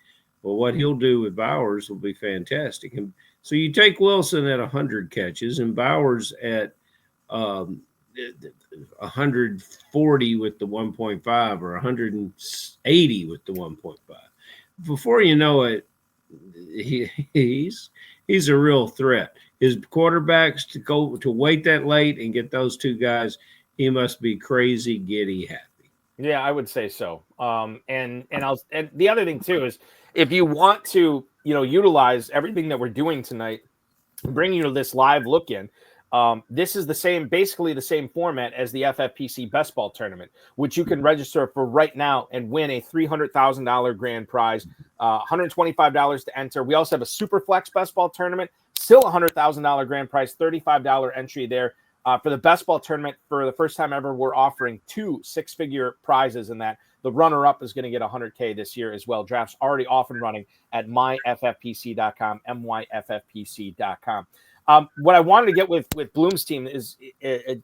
well, what he'll do with Bowers will be fantastic. And so you take Wilson at 100 catches and Bowers at 140 with the 1.5 or 180 with the 1.5. Before you know it, he's a real threat. His quarterbacks to wait that late and get those 2 guys, he must be crazy giddy happy. Yeah, I would say so. And the other thing too is if you want to, utilize everything that we're doing tonight, bring you to this live look in. This is basically the same format as the FFPC Best Ball Tournament, which you can register for right now and win a $300,000 grand prize, $125 to enter. We also have a Super Flex Best Ball Tournament, still $100,000 grand prize, $35 entry there. For the Best Ball Tournament, for the first time ever, we're offering 2 6-figure prizes in that. The runner-up is going to get $100K this year as well. Draft's already off and running at myffpc.com, myffpc.com. What I wanted to get with Bloom's team is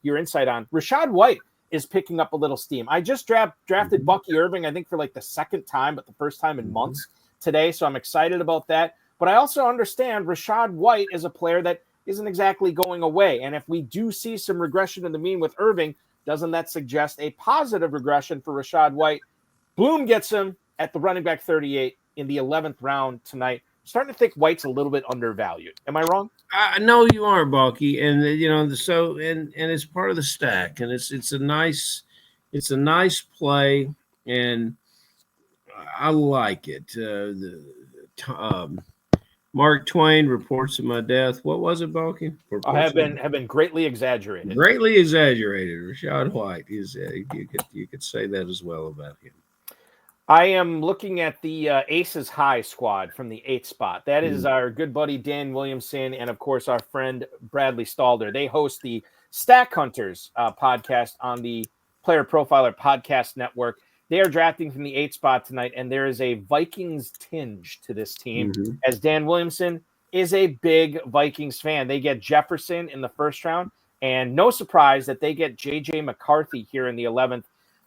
your insight on Rashad White is picking up a little steam. I just drafted Bucky Irving, I think, for like the second time, but the first time in months today. So I'm excited about that. But I also understand Rashad White is a player that isn't exactly going away. And if we do see some regression in the mean with Irving, doesn't that suggest a positive regression for Rashad White? Bloom gets him at the running back 38 in the 11th round tonight. I'm starting to think White's a little bit undervalued. Am I wrong? No, you are, Balky. And so it's part of the stack, and it's a nice play, and I like it. Mark Twain reports of my death. What was it, Balky? I have been greatly exaggerated. Greatly exaggerated. Rashad White is you could say that as well about him. I am looking at the Aces High squad from the 8th spot. That is our good buddy Dan Williamson and, of course, our friend Bradley Stalder. They host the Stack Hunters podcast on the Player Profiler Podcast Network. They are drafting from the 8th spot tonight, and there is a Vikings tinge to this team, as Dan Williamson is a big Vikings fan. They get Jefferson in the 1st round, and no surprise that they get J.J. McCarthy here in the 11th.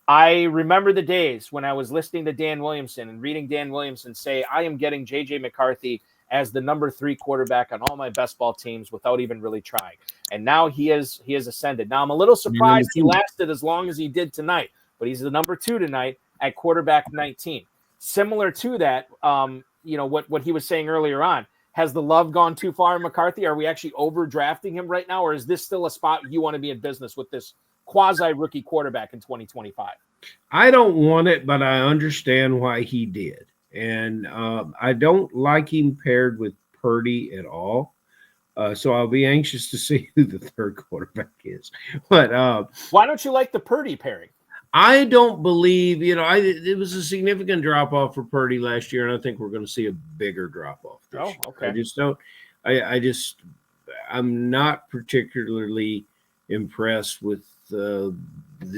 I remember the days when I was listening to Dan Williamson and reading Dan Williamson say, I am getting J.J. McCarthy as the number 3 quarterback on all my best ball teams without even really trying. And now he has ascended. Now I'm a little surprised he lasted as long as he did tonight, but he's the number 2 tonight at quarterback 19. Similar to that, what he was saying earlier on, has the love gone too far in McCarthy? Are we actually overdrafting him right now, or is this still a spot you want to be in business with this quasi-rookie quarterback in 2025? I don't want it, but I understand why he did. And I don't like him paired with Purdy at all. So I'll be anxious to see who the third quarterback is. But why don't you like the Purdy pairing? I don't believe, it was a significant drop-off for Purdy last year, and I think we're going to see a bigger drop-off this year. Okay. I just don't – I'm not particularly impressed with the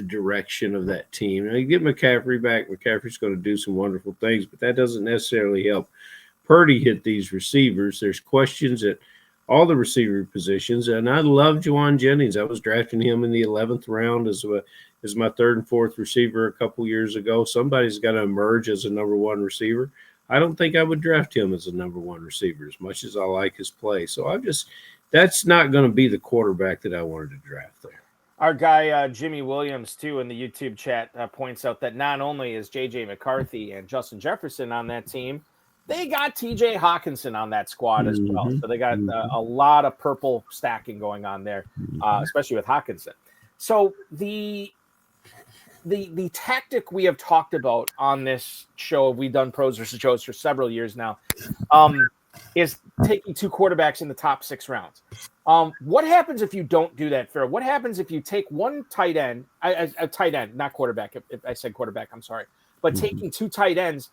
direction of that team. Now, you get McCaffrey back. McCaffrey's going to do some wonderful things, but that doesn't necessarily help Purdy hit these receivers. There's questions at all the receiver positions, and I love Juwan Jennings. I was drafting him in the 11th round as my 3rd and 4th receiver a couple years ago. Somebody's got to emerge as a number 1 receiver. I don't think I would draft him as a number 1 receiver as much as I like his play. So that's not going to be the quarterback that I wanted to draft there. Our guy, Jimmy Williams, too, in the YouTube chat points out that not only is J.J. McCarthy and Justin Jefferson on that team, they got T.J. Hawkinson on that squad as well. So they got a lot of purple stacking going on there, especially with Hawkinson. So the tactic we have talked about on this show, we've done Pros versus Joes for several years now, is taking 2 quarterbacks in the top 6 rounds. What happens if you don't do that, Farrell? What happens if you take 1 tight end, a tight end, not quarterback, if I said quarterback, I'm sorry, but taking 2 tight ends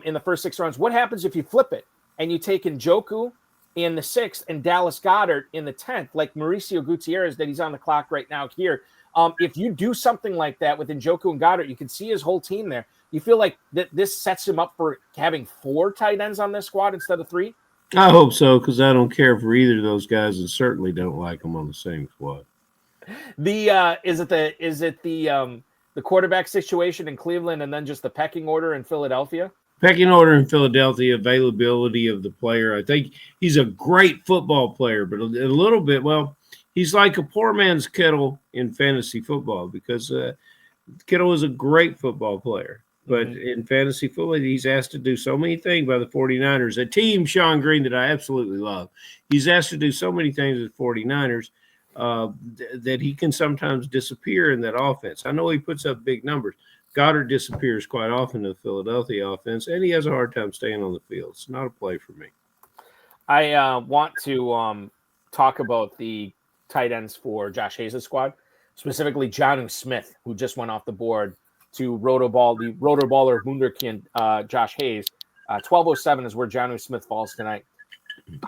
in the first 6 rounds? What happens if you flip it and you take Njoku in the 6th and Dallas Goedert in the 10th, like Mauricio Gutierrez that he's on the clock right now here? If you do something like that with Njoku and Goddard, you can see his whole team there. You feel like this sets him up for having 4 tight ends on this squad instead of 3? I hope so, because I don't care for either of those guys, and certainly don't like them on the same squad. Is it the quarterback situation in Cleveland and then just the pecking order in Philadelphia? Pecking order in Philadelphia, availability of the player. I think he's a great football player, but a little bit, he's like a poor man's Kittle in fantasy football, because Kittle is a great football player. But in fantasy football, he's asked to do so many things by the 49ers, a team, Sean Green, that I absolutely love. He's asked to do so many things with 49ers that he can sometimes disappear in that offense. I know he puts up big numbers. Goddard disappears quite often in the Philadelphia offense, and he has a hard time staying on the field. It's not a play for me. I want to talk about the tight ends for Josh Hayes' squad, specifically Jonnu Smith, who just went off the board to the RotoBaller wunderkind Josh Hayes. 1207 is where Jonnu Smith falls tonight.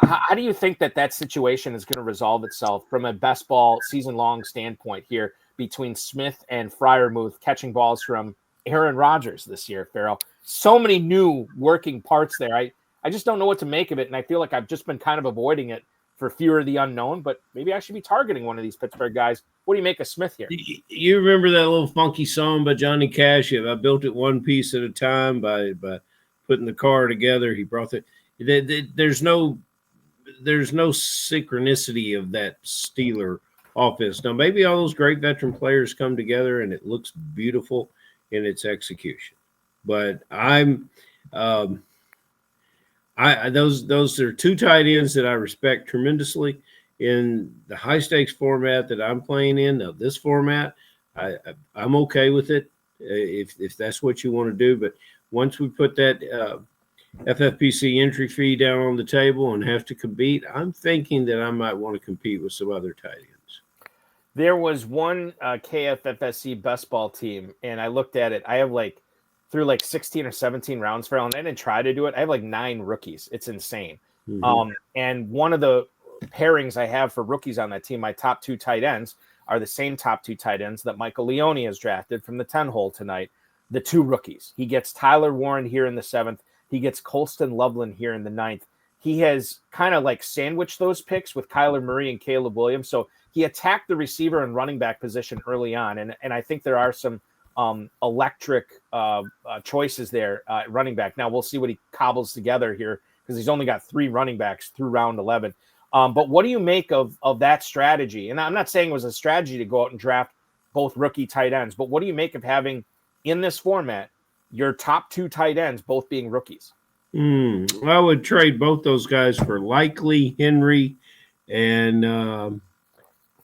How do you think that situation is going to resolve itself from a best ball season-long standpoint here between Smith and Freiermuth catching balls from Aaron Rodgers this year, Farrell? So many new working parts there. I just don't know what to make of it, and I feel like I've just been kind of avoiding it for fear of the unknown, but maybe I should be targeting one of these Pittsburgh guys. What do you make of Smith here? You remember that little funky song by Johnny Cash? I built it one piece at a time by putting the car together. He brought it. There's no synchronicity of that Steeler offense. Now, maybe all those great veteran players come together and it looks beautiful in its execution. But those are 2 tight ends that I respect tremendously in the high stakes format that I'm playing in. Now, this format, I'm okay with it if that's what you want to do. But once we put that FFPC entry fee down on the table and have to compete, I'm thinking that I might want to compete with some other tight ends. There was one KFFSC best ball team, and I looked at it. I have through 16 or 17 rounds, Farrell, and I didn't try to do it. I have 9 rookies. It's insane. And one of the pairings I have for rookies on that team, my top 2 tight ends, are the same top 2 tight ends that Michael Leone has drafted from the 10 hole tonight. The 2 rookies. He gets Tyler Warren here in the 7th. He gets Colston Loveland here in the 9th. He has kind of sandwiched those picks with Kyler Murray and Caleb Williams. So he attacked the receiver and running back position early on. And I think there are some electric choices there at running back. Now we'll see what he cobbles together here because he's only got 3 running backs through round 11. But what do you make of that strategy? And I'm not saying it was a strategy to go out and draft both rookie tight ends, but what do you make of having in this format your top 2 tight ends both being rookies? I would trade both those guys for likely Henry and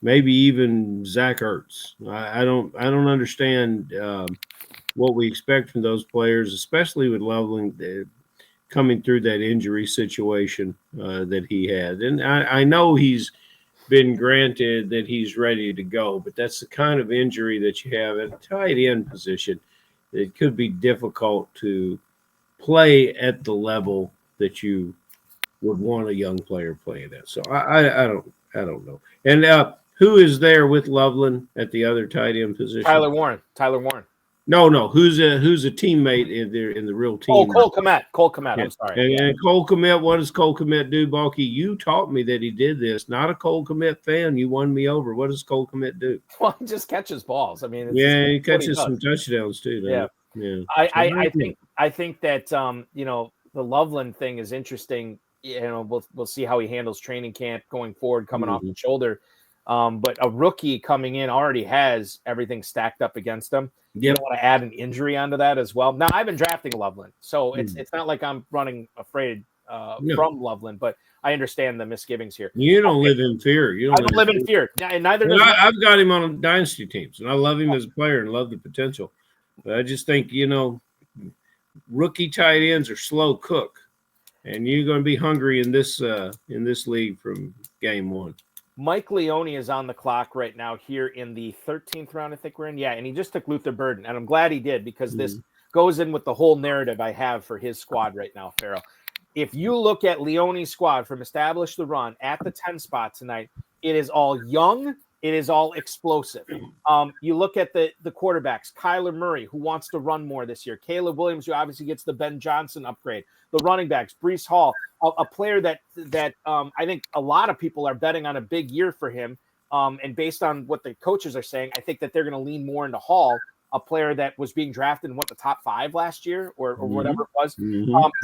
maybe even Zach Ertz. I don't understand what we expect from those players, especially with Loveland coming through that injury situation that he had. And I know he's been granted that he's ready to go, but that's the kind of injury that you have at a tight end position. It could be difficult to play at the level that you would want a young player playing at. So I don't know. And who is there with Loveland at the other tight end position? Tyler Warren. No. Who's a teammate in the real team? Oh, Cole Kmet. Yeah. I'm sorry. And Cole Kmet, what does Cole Kmet do, Balky? You taught me that he did this. Not a Cole Kmet fan. You won me over. What does Cole Kmet do? Well, he just catches balls. I mean, he catches some touchdowns too. Yeah. Yeah. I think that the Loveland thing is interesting. We'll see how he handles training camp going forward, coming off the shoulder. But a rookie coming in already has everything stacked up against him. You don't want to add an injury onto that as well. Now, I've been drafting Loveland, so it's not like I'm running afraid from Loveland, but I understand the misgivings here. You don't live in fear. I don't live in fear. And neither does I've got him on dynasty teams, and I love him as a player and love the potential. But I just think, rookie tight ends are slow cook, and you're going to be hungry in this league from game 1. Mike Leone is on the clock right now here in the 13th round, I think we're in. Yeah, and he just took Luther Burden, and I'm glad he did because this goes in with the whole narrative I have for his squad right now, Farrell. If you look at Leone's squad from Establish the Run at the 10 spot tonight, it is all young. It is all explosive. You look at the quarterbacks, Kyler Murray, who wants to run more this year. Caleb Williams, who obviously gets the Ben Johnson upgrade. The running backs, Breece Hall, a player that I think a lot of people are betting on a big year for him. And based on what the coaches are saying, I think that they're going to lean more into Hall, a player that was being drafted in the top 5 last year or whatever it was.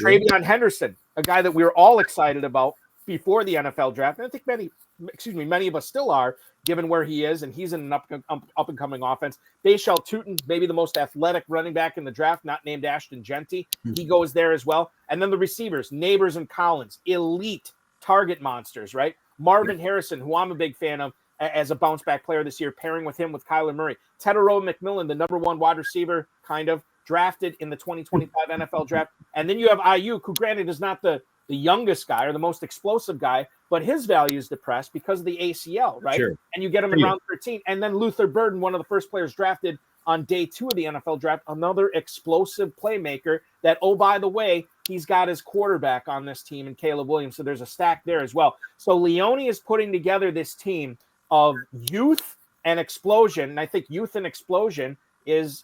Travion Henderson, a guy that we were all excited about before the NFL draft. And I think many of us still are, given where he is, and he's in an up-and-coming offense. Bayshell Tootin, maybe the most athletic running back in the draft, not named Ashton Genty. He goes there as well. And then the receivers, Neighbors and Collins, elite target monsters, right? Marvin Harrison, who I'm a big fan of as a bounce-back player this year, pairing with him with Kyler Murray. Tedero McMillan, the number 1 wide receiver, kind of, drafted in the 2025 NFL draft. And then you have Ayuk, who granted is not the youngest guy or the most explosive guy, but his value is depressed because of the ACL, right? Sure. And you get him in round 13. And then Luther Burden, one of the first players drafted on day 2 of the NFL draft, another explosive playmaker that, oh, by the way, he's got his quarterback on this team in Caleb Williams. So there's a stack there as well. So Leone is putting together this team of youth and explosion. And I think youth and explosion is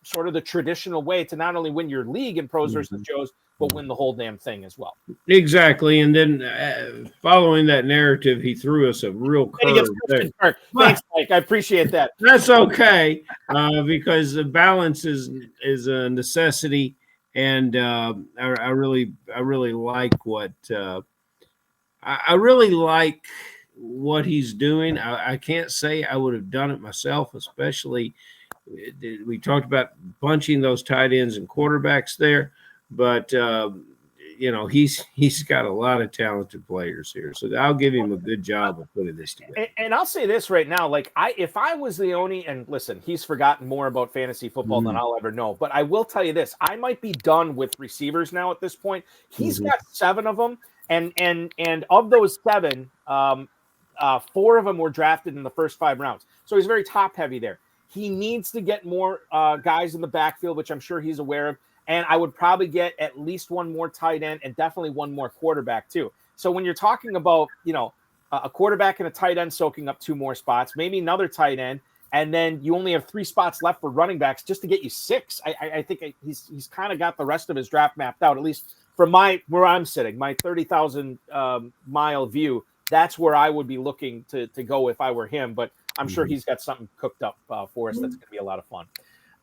sort of the traditional way to not only win your league in pros versus Joes, but win the whole damn thing as well. Exactly. And then following that narrative, he threw us a real curve there. Thanks, Mike. I appreciate that. That's okay, because the balance is a necessity, and I really like what what he's doing. I can't say I would have done it myself, especially we talked about bunching those tight ends and quarterbacks there. But he's got a lot of talented players here, so I'll give him a good job of putting this together. And I'll say this right now, if I was Leone, and listen, he's forgotten more about fantasy football than I'll ever know, but I will tell you this: I might be done with receivers now at this point. He's got 7 of them, and of those 7, 4 of them were drafted in the first 5 rounds, so he's very top heavy there. He needs to get more guys in the backfield, which I'm sure he's aware of. And I would probably get at least 1 more tight end and definitely 1 more quarterback too. So when you're talking about, a quarterback and a tight end soaking up 2 more spots, maybe another tight end, and then you only have 3 spots left for running backs just to get you 6. I think he's kind of got the rest of his draft mapped out, at least from where I'm sitting, my 30,000 mile view. That's where I would be looking to go if I were him. But I'm sure he's got something cooked up for us that's going to be a lot of fun.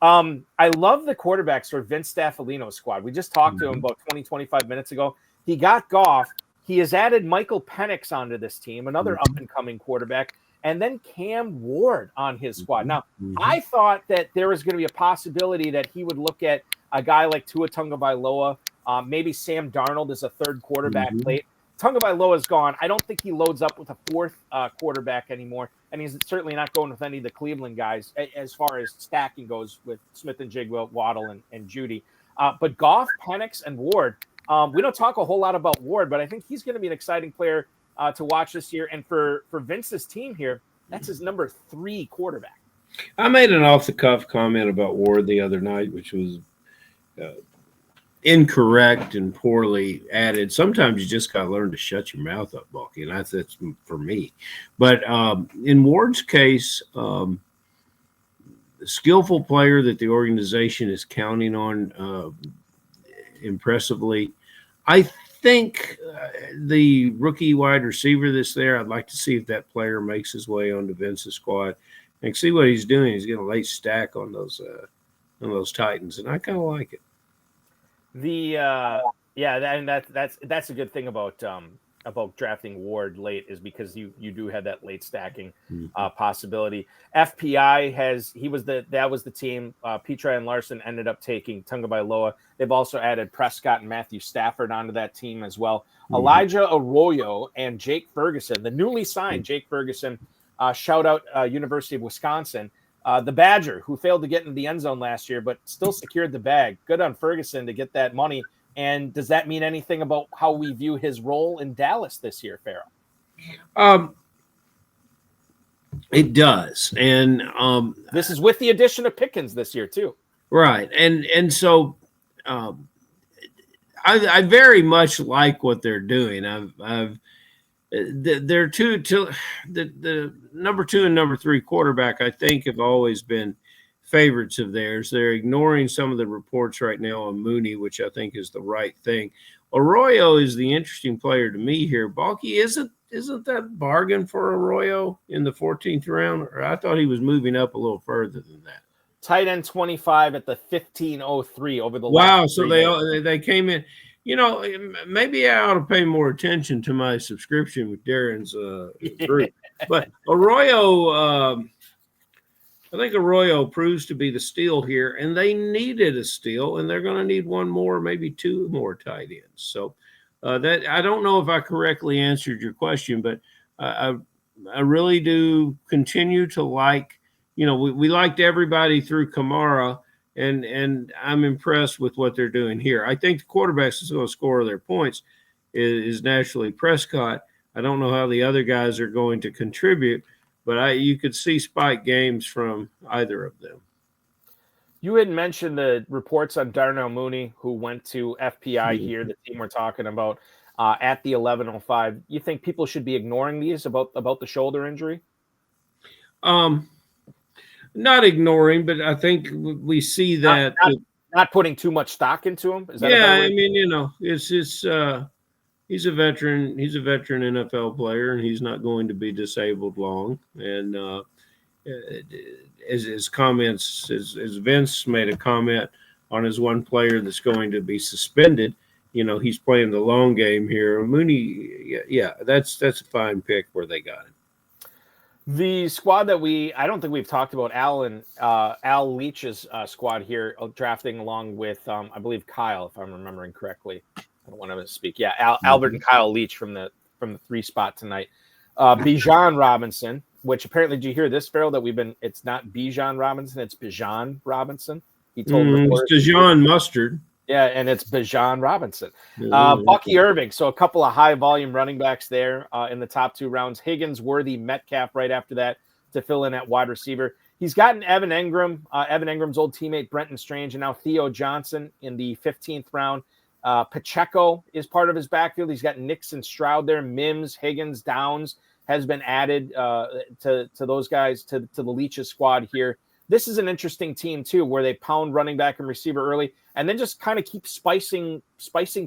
I love the quarterbacks for Vince Staffolino's squad. We just talked to him about 20, 25 minutes ago. He got Goff. He has added Michael Penix onto this team, another up-and-coming quarterback, and then Cam Ward on his squad. Now, I thought that there was going to be a possibility that he would look at a guy like Tua Tagovailoa, maybe Sam Darnold as a third quarterback late. Tagovailoa is gone. I don't think he loads up with a fourth quarterback anymore, and he's certainly not going with any of the Cleveland guys as far as stacking goes with Smith and Jigba, Waddle, and Judy. But Goff, Penix, and Ward, we don't talk a whole lot about Ward, but I think he's going to be an exciting player to watch this year. And for Vince's team here, that's his number 3 quarterback. I made an off-the-cuff comment about Ward the other night, which was incorrect and poorly added. Sometimes you just got to learn to shut your mouth up, Balky, and that's for me. But in Ward's case, the skillful player that the organization is counting on impressively. I think the rookie wide receiver that's there, I'd like to see if that player makes his way onto Vince's squad and see what he's doing. He's getting a late stack on those Titans, and I kind of like it. That's a good thing about drafting Ward late is because you do have that late stacking possibility. FPI that was the team. Petri and Larson ended up taking Tagovailoa. They've also added Prescott and Matthew Stafford onto that team as well. Elijah Arroyo and Jake Ferguson, the newly signed Jake Ferguson. Shout out University of Wisconsin. The Badger, who failed to get into the end zone last year, but still secured the bag. Good on Ferguson to get that money. And does that mean anything about how we view his role in Dallas this year, Farrell? It does. And this is with the addition of Pickens this year, too. Right. And so I very much like what they're doing. They're the number 2 and number 3 quarterback, I think, have always been favorites of theirs. They're ignoring some of the reports right now on Mooney, which I think is the right thing. Arroyo is the interesting player to me here. Balky, isn't that bargain for Arroyo in the 14th round? Or I thought he was moving up a little further than that. Tight end 25 at the 1503 over the last. Wow, so they came in. You know, maybe I ought to pay more attention to my subscription with Darren's group. But Arroyo, I think Arroyo proves to be the steal here, and they needed a steal, and they're going to need one more, maybe 2 more tight ends. So that I don't know if I correctly answered your question, but I really do continue to like. You know, we liked everybody through Kamara. And I'm impressed with what they're doing here. I think the quarterbacks that's going to score their points is naturally Prescott. I don't know how the other guys are going to contribute, but you could see spike games from either of them. You had mentioned the reports on Darnell Mooney, who went to FPI here, the team we're talking about, at the 11:05. You think people should be ignoring these about the shoulder injury? Not ignoring, but I think we see that not putting too much stock into him. Is that I mean, you know, it's he's a veteran. He's a veteran NFL player, and he's not going to be disabled long. And as his comments, as Vince made a comment on his one player that's going to be suspended, you know, he's playing the long game here. Mooney, that's a fine pick where they got him. The squad that I don't think we've talked about Al Leach's squad here, drafting along with, I believe, Kyle, if I'm remembering correctly. I don't want to speak. Yeah, Albert and Kyle Leach from the 3 spot tonight. Bijan Robinson, which apparently, did you hear this, Farrell, that it's not Bijan Robinson, it's Bijan Robinson. He told it's Dijon Mustard. Yeah, and it's Bijan Robinson. Bucky Irving, so a couple of high-volume running backs there in the top 2 rounds. Higgins, Worthy, Metcalf right after that to fill in at wide receiver. He's gotten Evan Engram, Evan Engram's old teammate Brenton Strange, and now Theo Johnson in the 15th round. Pacheco is part of his backfield. He's got Nixon, Stroud there. Mims, Higgins, Downs has been added to those guys, to the Leach's squad here. This is an interesting team, too, where they pound running back and receiver early and then just kind of keep spicing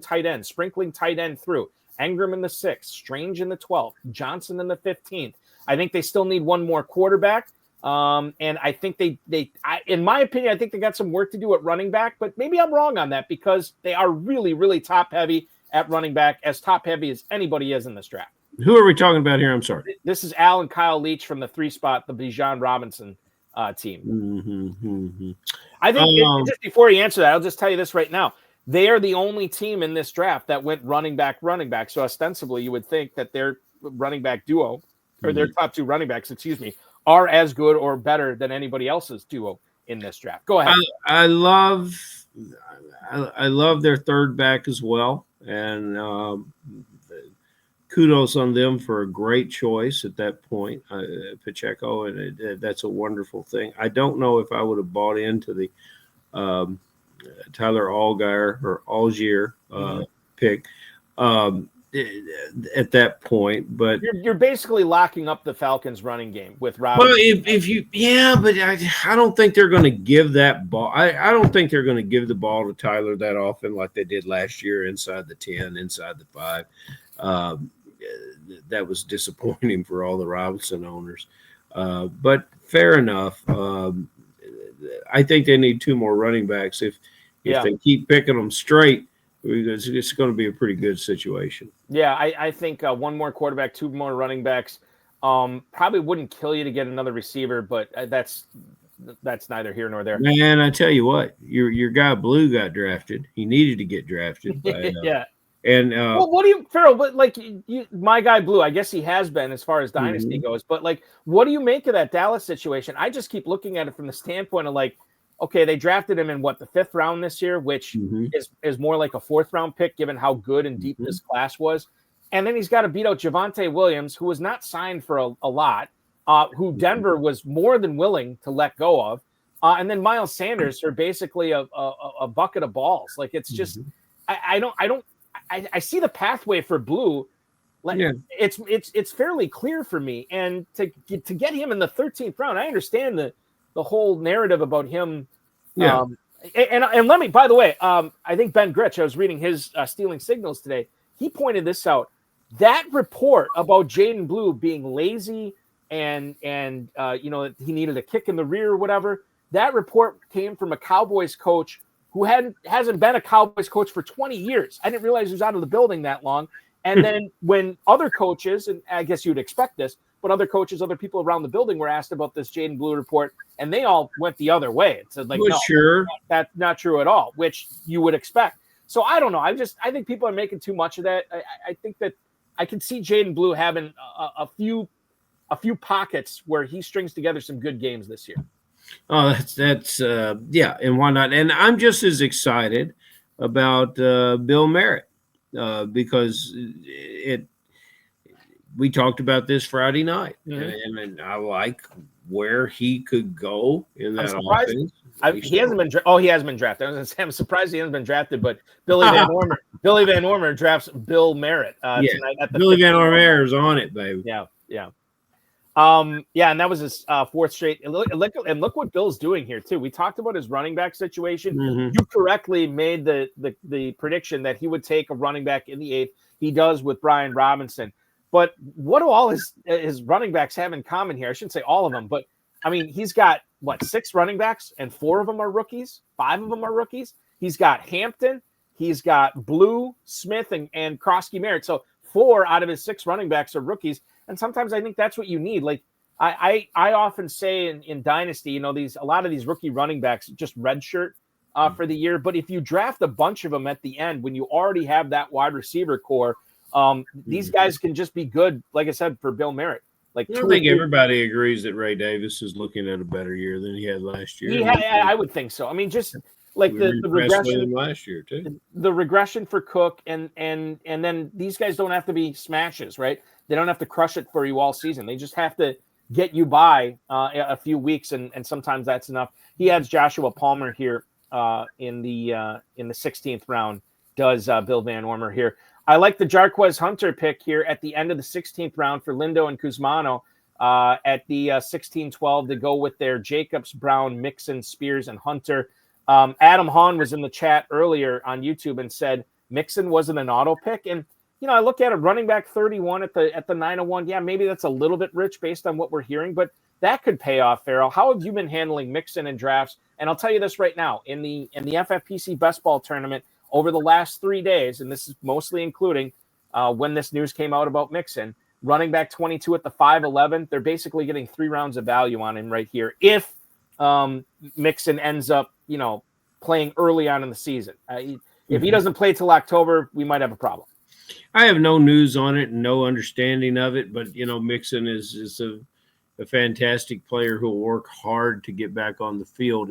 tight end, sprinkling tight end through. Engram in the 6th, Strange in the 12th, Johnson in the 15th. I think they still need one more quarterback. And I think in my opinion, I think they got some work to do at running back, but maybe I'm wrong on that because they are really, really top heavy at running back, as top heavy as anybody is in this draft. Who are we talking about here? I'm sorry. This is Al and Kyle Leach from the 3 spot, the Bijan Robinson team. I think just before you answer that, I'll just tell you this right now. They are the only team in this draft that went running back. So ostensibly, you would think that their running back duo, or their top 2 running backs, are as good or better than anybody else's duo in this draft. Go ahead. I love their third back as well, and kudos on them for a great choice at that point, Pacheco, and that's a wonderful thing. I don't know if I would have bought into the Tyler Algier pick at that point, but you're basically locking up the Falcons' running game with Rob. Well, but I don't think they're going to give that ball. I don't think they're going to give the ball to Tyler that often, like they did last year, inside the 10, inside the 5. That was disappointing for all the Robinson owners, but fair enough. I think they need 2 more running backs. If they keep picking them straight, it's going to be a pretty good situation. Yeah, I think 1 more quarterback, 2 more running backs probably wouldn't kill you to get another receiver, but that's neither here nor there. Man, I tell you what, your guy Blue got drafted. He needed to get drafted. Yeah. And well, what do you, Farrell? But like my guy Blue, I guess he has been as far as dynasty goes. But like, what do you make of that Dallas situation? I just keep looking at it from the standpoint of like, okay, they drafted him in the 5th round this year, which is more like a 4th round pick given how good and deep this class was. And then he's got to beat out Javonte Williams, who was not signed for a lot, who Denver was more than willing to let go of, and then Miles Sanders for basically a bucket of balls. Like it's just, I see the pathway for Blue. It's fairly clear for me, and to get him in the 13th round, I understand the whole narrative about him. And let me, by the way, I think Ben Gritch, I was reading his Stealing Signals today. He pointed this out. That report about Jaden Blue being lazy and he needed a kick in the rear or whatever. That report came from a Cowboys coach who hasn't been a Cowboys coach for 20 years. I didn't realize he was out of the building that long. And then when other coaches, and I guess you'd expect this, but other coaches, other people around the building were asked about this Jaden Blue report, and they all went the other way. It said, like, no, sure, that's not true at all, which you would expect. So I don't know. I think people are making too much of that. I think that I can see Jaden Blue having a few pockets where he strings together some good games this year. Oh, that's and why not? And I'm just as excited about Bill Merritt because we talked about this Friday night, and I like where he could go in that offense. He hasn't been. He has been drafted. I was going to say I'm surprised he hasn't been drafted, but Billy Van Ormer drafts Bill Merritt tonight. Billy Van Ormer is on it, baby. Yeah. And that was his 4th straight. And look what Bill's doing here too. We talked about his running back situation. You correctly made the prediction that he would take a running back in the 8th. He does with Brian Robinson. But what do all his running backs have in common here? I shouldn't say all of them, but I mean, he's got 6 running backs, and 4 of them are rookies. 5 of them are rookies. He's got Hampton, he's got Blue, Smith, and Krosky Merritt. So 4 out of his 6 running backs are rookies. And sometimes I think that's what you need. Like I often say in Dynasty, a lot of these rookie running backs just redshirt for the year. But if you draft a bunch of them at the end, when you already have that wide receiver core, these guys can just be good. Like I said, for Bill Merritt. Like I think everybody agrees that Ray Davis is looking at a better year than he had last year. I would think so. I mean, just like the regression last year too. The regression for Cook and then these guys don't have to be smashes, right? They don't have to crush it for you all season. They just have to get you by a few weeks, and sometimes that's enough. He adds Joshua Palmer here in the 16th round. Does Bill Van Ormer here? I like the Jarquez Hunter pick here at the end of the 16th round for Lindo and Kuzmano at the 16-12 to go with their Jacobs, Brown, Mixon, Spears, and Hunter. Adam Hahn was in the chat earlier on YouTube and said Mixon wasn't an auto pick. And, I look at a running back 31 at the 901. Yeah, maybe that's a little bit rich based on what we're hearing, but that could pay off, Farrell. How have you been handling Mixon in drafts? And I'll tell you this right now, in the FFPC Best Ball Tournament, over the last 3 days, and this is mostly including when this news came out about Mixon, running back 22 at the 5'11", they're basically getting 3 rounds of value on him right here. If Mixon ends up, playing early on in the season. If he doesn't play till October, we might have a problem. I have no news on it and no understanding of it, but Mixon is a fantastic player who'll work hard to get back on the field.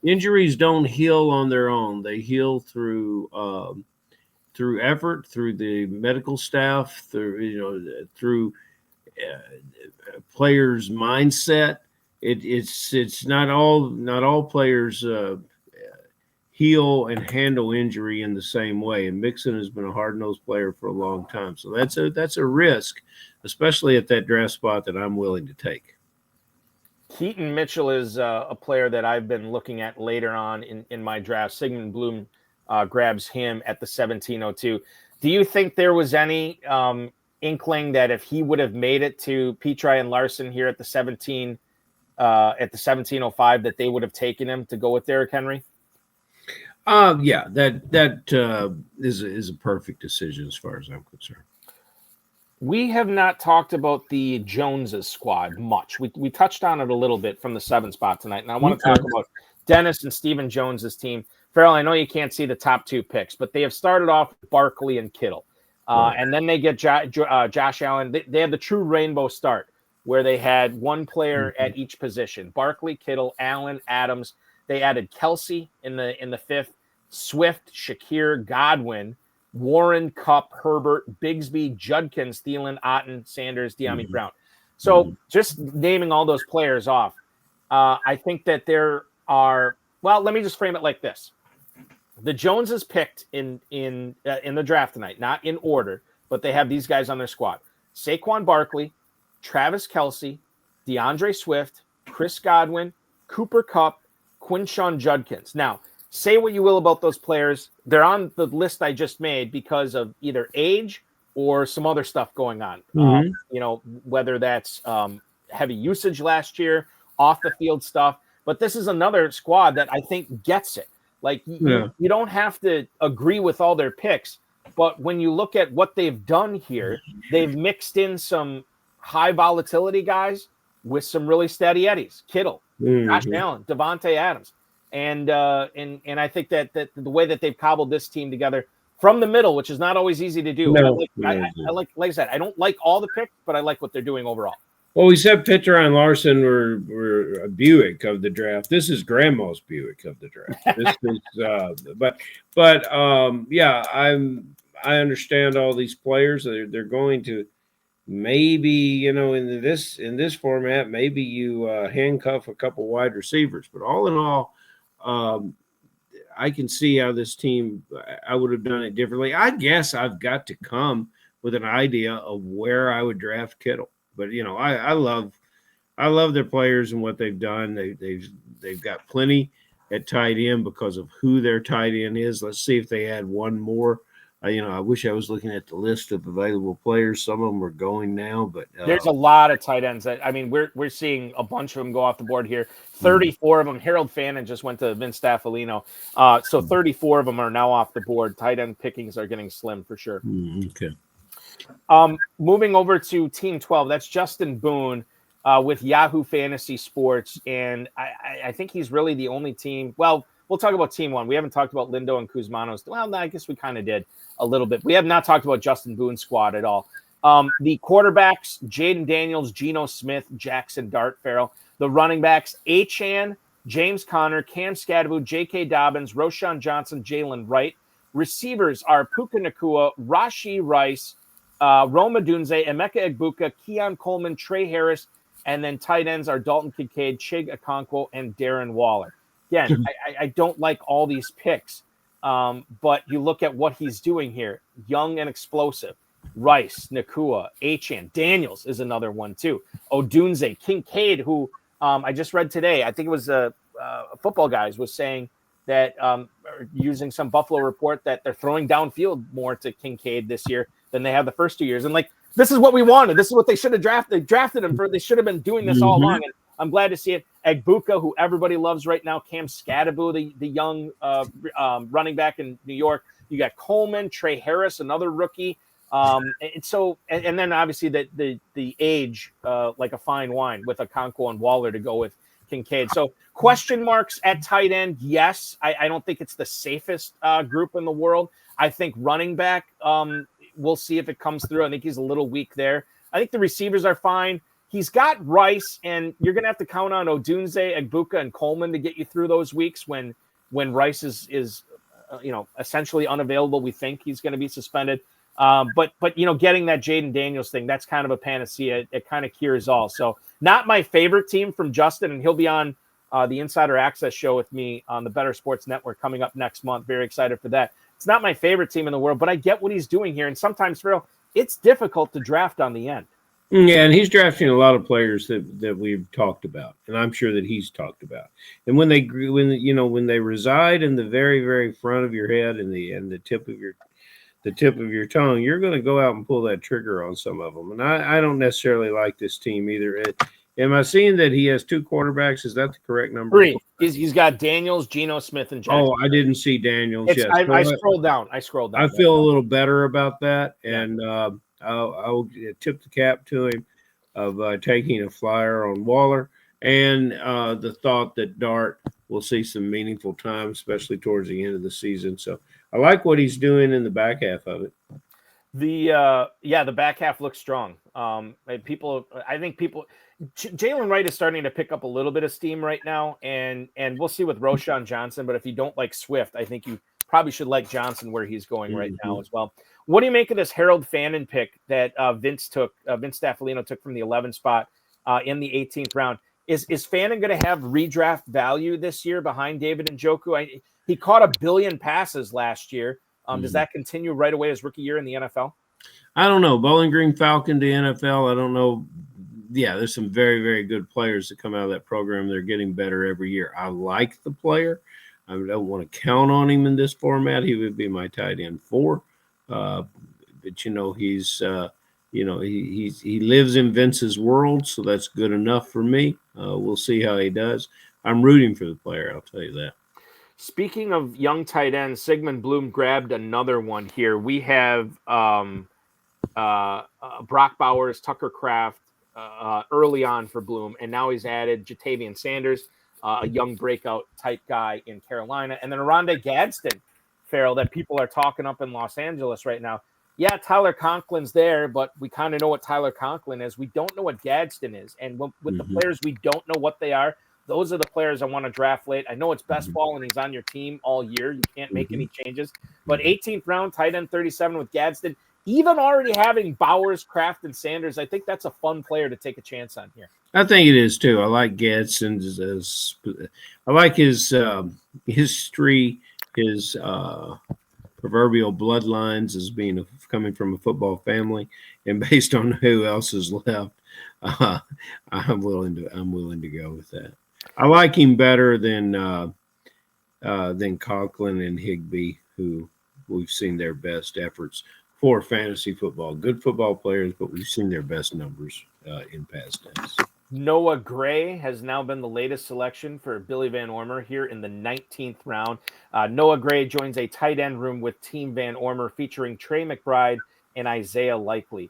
Injuries don't heal on their own; they heal through effort, through the medical staff, through players' mindset. It's not all players heal and handle injury in the same way. And Mixon has been a hard-nosed player for a long time. So that's a risk, especially at that draft spot that I'm willing to take. Keaton Mitchell is a player that I've been looking at later on in my draft. Sigmund Bloom grabs him at the 1702. Do you think there was any inkling that if he would have made it to Petri and Larson here at the 1705 that they would have taken him to go with Derrick Henry? Yeah, that is a perfect decision as far as I'm concerned. We have not talked about the Joneses squad much. We touched on it a little bit from the 7 spot tonight, and I want to talk about Dennis and Stephen Jones's team. Farrell, I know you can't see the top 2 picks, but they have started off with Barkley and Kittle. And then they get Josh Allen. They have the true rainbow start where they had one player at each position: Barkley, Kittle, Allen, Adams. They added Kelsey in the 5th, Swift, Shakir, Godwin, Warren, Kupp, Herbert, Bigsby, Judkins, Thielen, Otten, Sanders, De'Ami Brown. So just naming all those players off, I think that there are. Well, let me just frame it like this: the Joneses picked in the draft tonight, not in order, but they have these guys on their squad: Saquon Barkley, Travis Kelsey, DeAndre Swift, Chris Godwin, Cooper Kupp, Quinshon Judkins. Now, say what you will about those players. They're on the list I just made because of either age or some other stuff going on. Whether that's heavy usage last year, off the field stuff. But this is another squad that I think gets it. Like, you don't have to agree with all their picks, but when you look at what they've done here, they've mixed in some high volatility guys with some really steady eddies. Kittle, Josh Allen, Devontae Adams. And I think that the way that they've cobbled this team together from the middle, which is not always easy to do. I like I said, I don't like all the picks, but I like what they're doing overall. Well, we said Pitcher and Larson were a Buick of the draft. This is Grandma's Buick of the draft. This is, I understand all these players. They're going to maybe, in this format, maybe you handcuff a couple wide receivers. But all in all, I can see how this team, I would have done it differently. I guess I've got to come with an idea of where I would draft Kittle. But I love their players and what they've done. They've got plenty at tight end because of who their tight end is. Let's see if they add one more. I wish I was looking at the list of available players. Some of them are going now, but there's a lot of tight ends. We're seeing a bunch of them go off the board here. 34 of them. Harold Fannin just went to Vince Staffolino. So 34 of them are now off the board. Tight end pickings are getting slim for sure. Okay. Moving over to Team 12, that's Justin Boone with Yahoo Fantasy Sports, and I think he's really the only team. Well, we'll talk about Team 1. We haven't talked about Lindo and Kuzmanos. Well, I guess we kind of did a little bit. We have not talked about Justin Boone's squad at all. The quarterbacks, Jaden Daniels, Geno Smith, Jackson Dart, Farrell. The running backs, Achane, James Conner, Cam Skadaboo, J.K. Dobbins, Roshan Johnson, Jalen Wright. Receivers are Puka Nacua, Rashee Rice, Rome Odunze, Emeka Egbuka, Keon Coleman, Trey Harris, and then tight ends are Dalton Kincaid, Chig Okonkwo, and Darren Waller. Again, I don't like all these picks, but you look at what he's doing here. Young and explosive. Rice, Nacua, Achane, Daniels is another one too. Odunze, Kincaid, who I just read today, I think it was Footballguys was saying that using some Buffalo report that they're throwing downfield more to Kincaid this year than they have the first 2 years. And this is what we wanted. This is what they should have drafted. They drafted him for. They should have been doing this all along. And I'm glad to see it. Egbuka, who everybody loves right now, Cam Scadaboo, the young running back in New York. You got Coleman, Trey Harris, another rookie. And then obviously the age, like a fine wine, with Okonkwo and Waller to go with Kincaid. So question marks at tight end. Yes, I don't think it's the safest group in the world. I think running back, we'll see if it comes through. I think he's a little weak there. I think the receivers are fine. He's got Rice, and you're going to have to count on Odunze, Egbuka, and Coleman to get you through those weeks when Rice is essentially unavailable. We think he's going to be suspended. But getting that Jaden Daniels thing, that's kind of a panacea. It kind of cures all. So not my favorite team from Justin, and he'll be on the Insider Access show with me on the Better Sports Network coming up next month. Very excited for that. It's not my favorite team in the world, but I get what he's doing here. And sometimes, Phil, it's difficult to draft on the end. Yeah, and he's drafting a lot of players that we've talked about, and I'm sure that he's talked about. And when they reside in the very, very front of your head and the tip of your tongue, you're going to go out and pull that trigger on some of them. And I don't necessarily like this team either. Am I seeing that he has 2 quarterbacks? Is that the correct number? 3. He's got Daniels, Geno Smith, and Jackson. Oh, I didn't see Daniels. Yes. I scrolled down. I feel a little better about that, and I'll tip the cap to him of taking a flyer on Waller, and the thought that Dart will see some meaningful time, especially towards the end of the season. So I like what he's doing in the back half of it. The back half looks strong. I think Jalen Wright is starting to pick up a little bit of steam right now, and we'll see with Roshan Johnson. But if you don't like Swift, I think you probably should like Johnson where he's going right now as well. What do you make of this Harold Fannin pick that Vince Staffolino took from the 11th spot in the 18th round? Is Fannin going to have redraft value this year behind David Njoku? He caught 1 billion passes last year. Does that continue right away his rookie year in the NFL? I don't know. Bowling Green Falcon to NFL, I don't know. Yeah, there's some very, very good players that come out of that program. They're getting better every year. I like the player. I don't want to count on him in this format. He would be my tight end 4. But he's he lives in Vince's world, so that's good enough for me. We'll see how he does. I'm rooting for the player, I'll tell you that. Speaking of young tight ends, Sigmund Bloom grabbed another one here. We have Brock Bowers, Tucker Kraft early on for Bloom, and now he's added Jatavian Sanders, a young breakout type guy in Carolina, and then Oronde Gadsden, Farrell, that people are talking up in Los Angeles right now. Yeah, Tyler Conklin's there, but we kind of know what Tyler Conklin is. We don't know what Gadsden is, and with the players we don't know what they are, those are the players I want to draft late. I know it's best ball and he's on your team all year. You can't make any changes. But 18th round, tight end 37 with Gadsden, even already having Bowers, Kraft, and Sanders, I think that's a fun player to take a chance on here. I think it is too. I like Gadsden. I like his history, his proverbial bloodlines as being coming from a football family, and based on who else is left, I'm willing to go with that. I like him better than Conklin and Higbee, who we've seen their best efforts for fantasy football. Good football players, but we've seen their best numbers in past days. Noah Gray has now been the latest selection for Billy Van Ormer here in the 19th round. Noah Gray joins a tight end room with Team Van Ormer featuring Trey McBride and Isaiah Likely.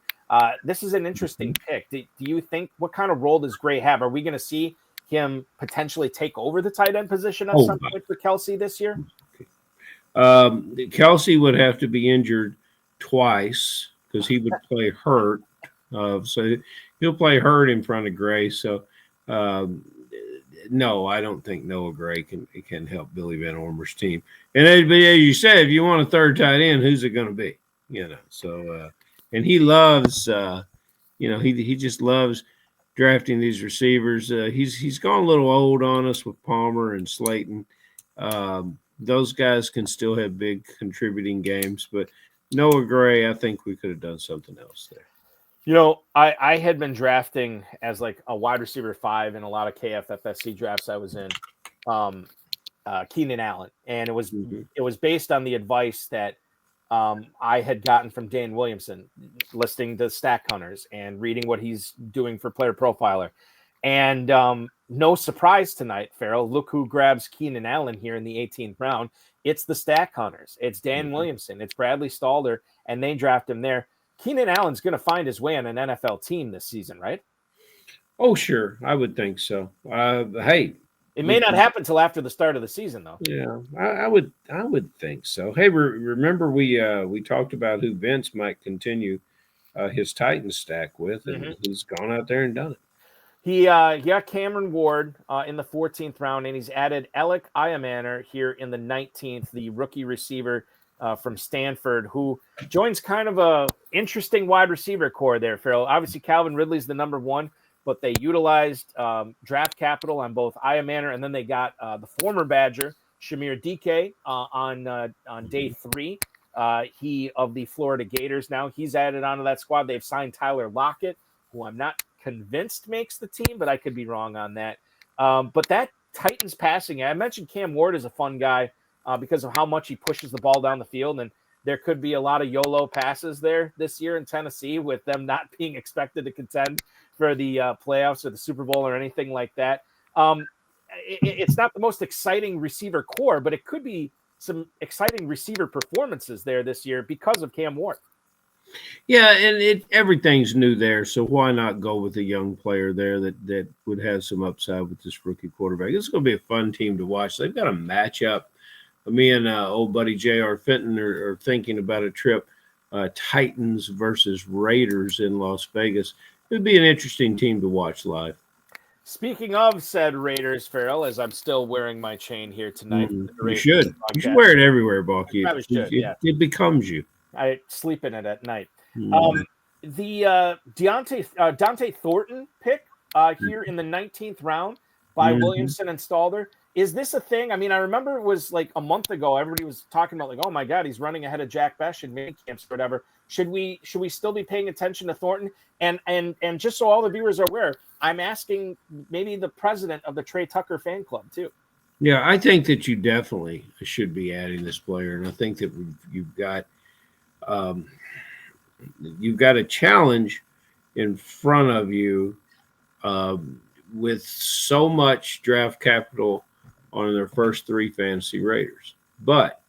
This is an interesting pick. Do you think, what kind of role does Gray have? Are we going to see him potentially take over the tight end position at some point for Kelsey this year? Kelsey would have to be injured twice because he would play hurt. So he'll play hurt in front of Gray. So, no, I don't think Noah Gray can help Billy Van Ormer's team. And as you said, if you want a third tight end, who's it going to be? So and he loves, he just loves drafting these receivers. He's gone a little old on us with Palmer and Slayton. Those guys can still have big contributing games, but Noah Gray, I think we could have done something else there. I had been drafting as like a wide receiver 5 in a lot of KFFSC drafts I was in, Keenan Allen. And it was based on the advice that I had gotten from Dan Williamson, listening to Stack Hunters and reading what he's doing for Player Profiler. And no surprise tonight, Farrell. Look who grabs Keenan Allen here in the 18th round. It's the Stack Hunters. It's Dan Williamson. It's Bradley Stalder, and they draft him there. Keenan Allen's going to find his way on an NFL team this season, right? Oh, sure. I would think so. Hey, it may not happen till after the start of the season, though. Yeah, I would think so. Hey, remember we talked about who Vince might continue his Titans stack with, and he's gone out there and done it. He got Cameron Ward in the 14th round, and he's added Alec Iamaner here in the 19th, the rookie receiver from Stanford, who joins kind of a interesting wide receiver core there, Farrell. Obviously, Calvin Ridley's the number one, but they utilized draft capital on both Iamaner, and then they got the former Badger, Shamir Dike, on day 3. He of the Florida Gators now. He's added onto that squad. They've signed Tyler Lockett, who I'm not convinced makes the team, but I could be wrong on that. But that Titans passing, I mentioned Cam Ward is a fun guy because of how much he pushes the ball down the field, and there could be a lot of YOLO passes there this year in Tennessee with them not being expected to contend for the playoffs or the Super Bowl or anything like that. It's not the most exciting receiver core, but it could be some exciting receiver performances there this year because of Cam Ward. Yeah, and everything's new there, so why not go with a young player there that would have some upside with this rookie quarterback? It's going to be a fun team to watch. They've got a matchup. Me and old buddy J.R. Fenton are thinking about a trip, Titans versus Raiders in Las Vegas. It would be an interesting team to watch live. Speaking of said Raiders, Farrell, as I'm still wearing my chain here tonight. You should. You should wear it everywhere, Balky. It becomes you. I sleep in it at night. The Dante Thornton pick here in the 19th round by Williamson and Stalder. Is this a thing? I mean, I remember it was like a month ago. Everybody was talking about like, oh my God, he's running ahead of Jack Besh in mini camps or whatever. Should we still be paying attention to Thornton? And just so all the viewers are aware, I'm asking maybe the president of the Trey Tucker fan club too. Yeah, I think that you definitely should be adding this player, and I think that you've got a challenge in front of you with so much draft capital on their first 3 fantasy Raiders. But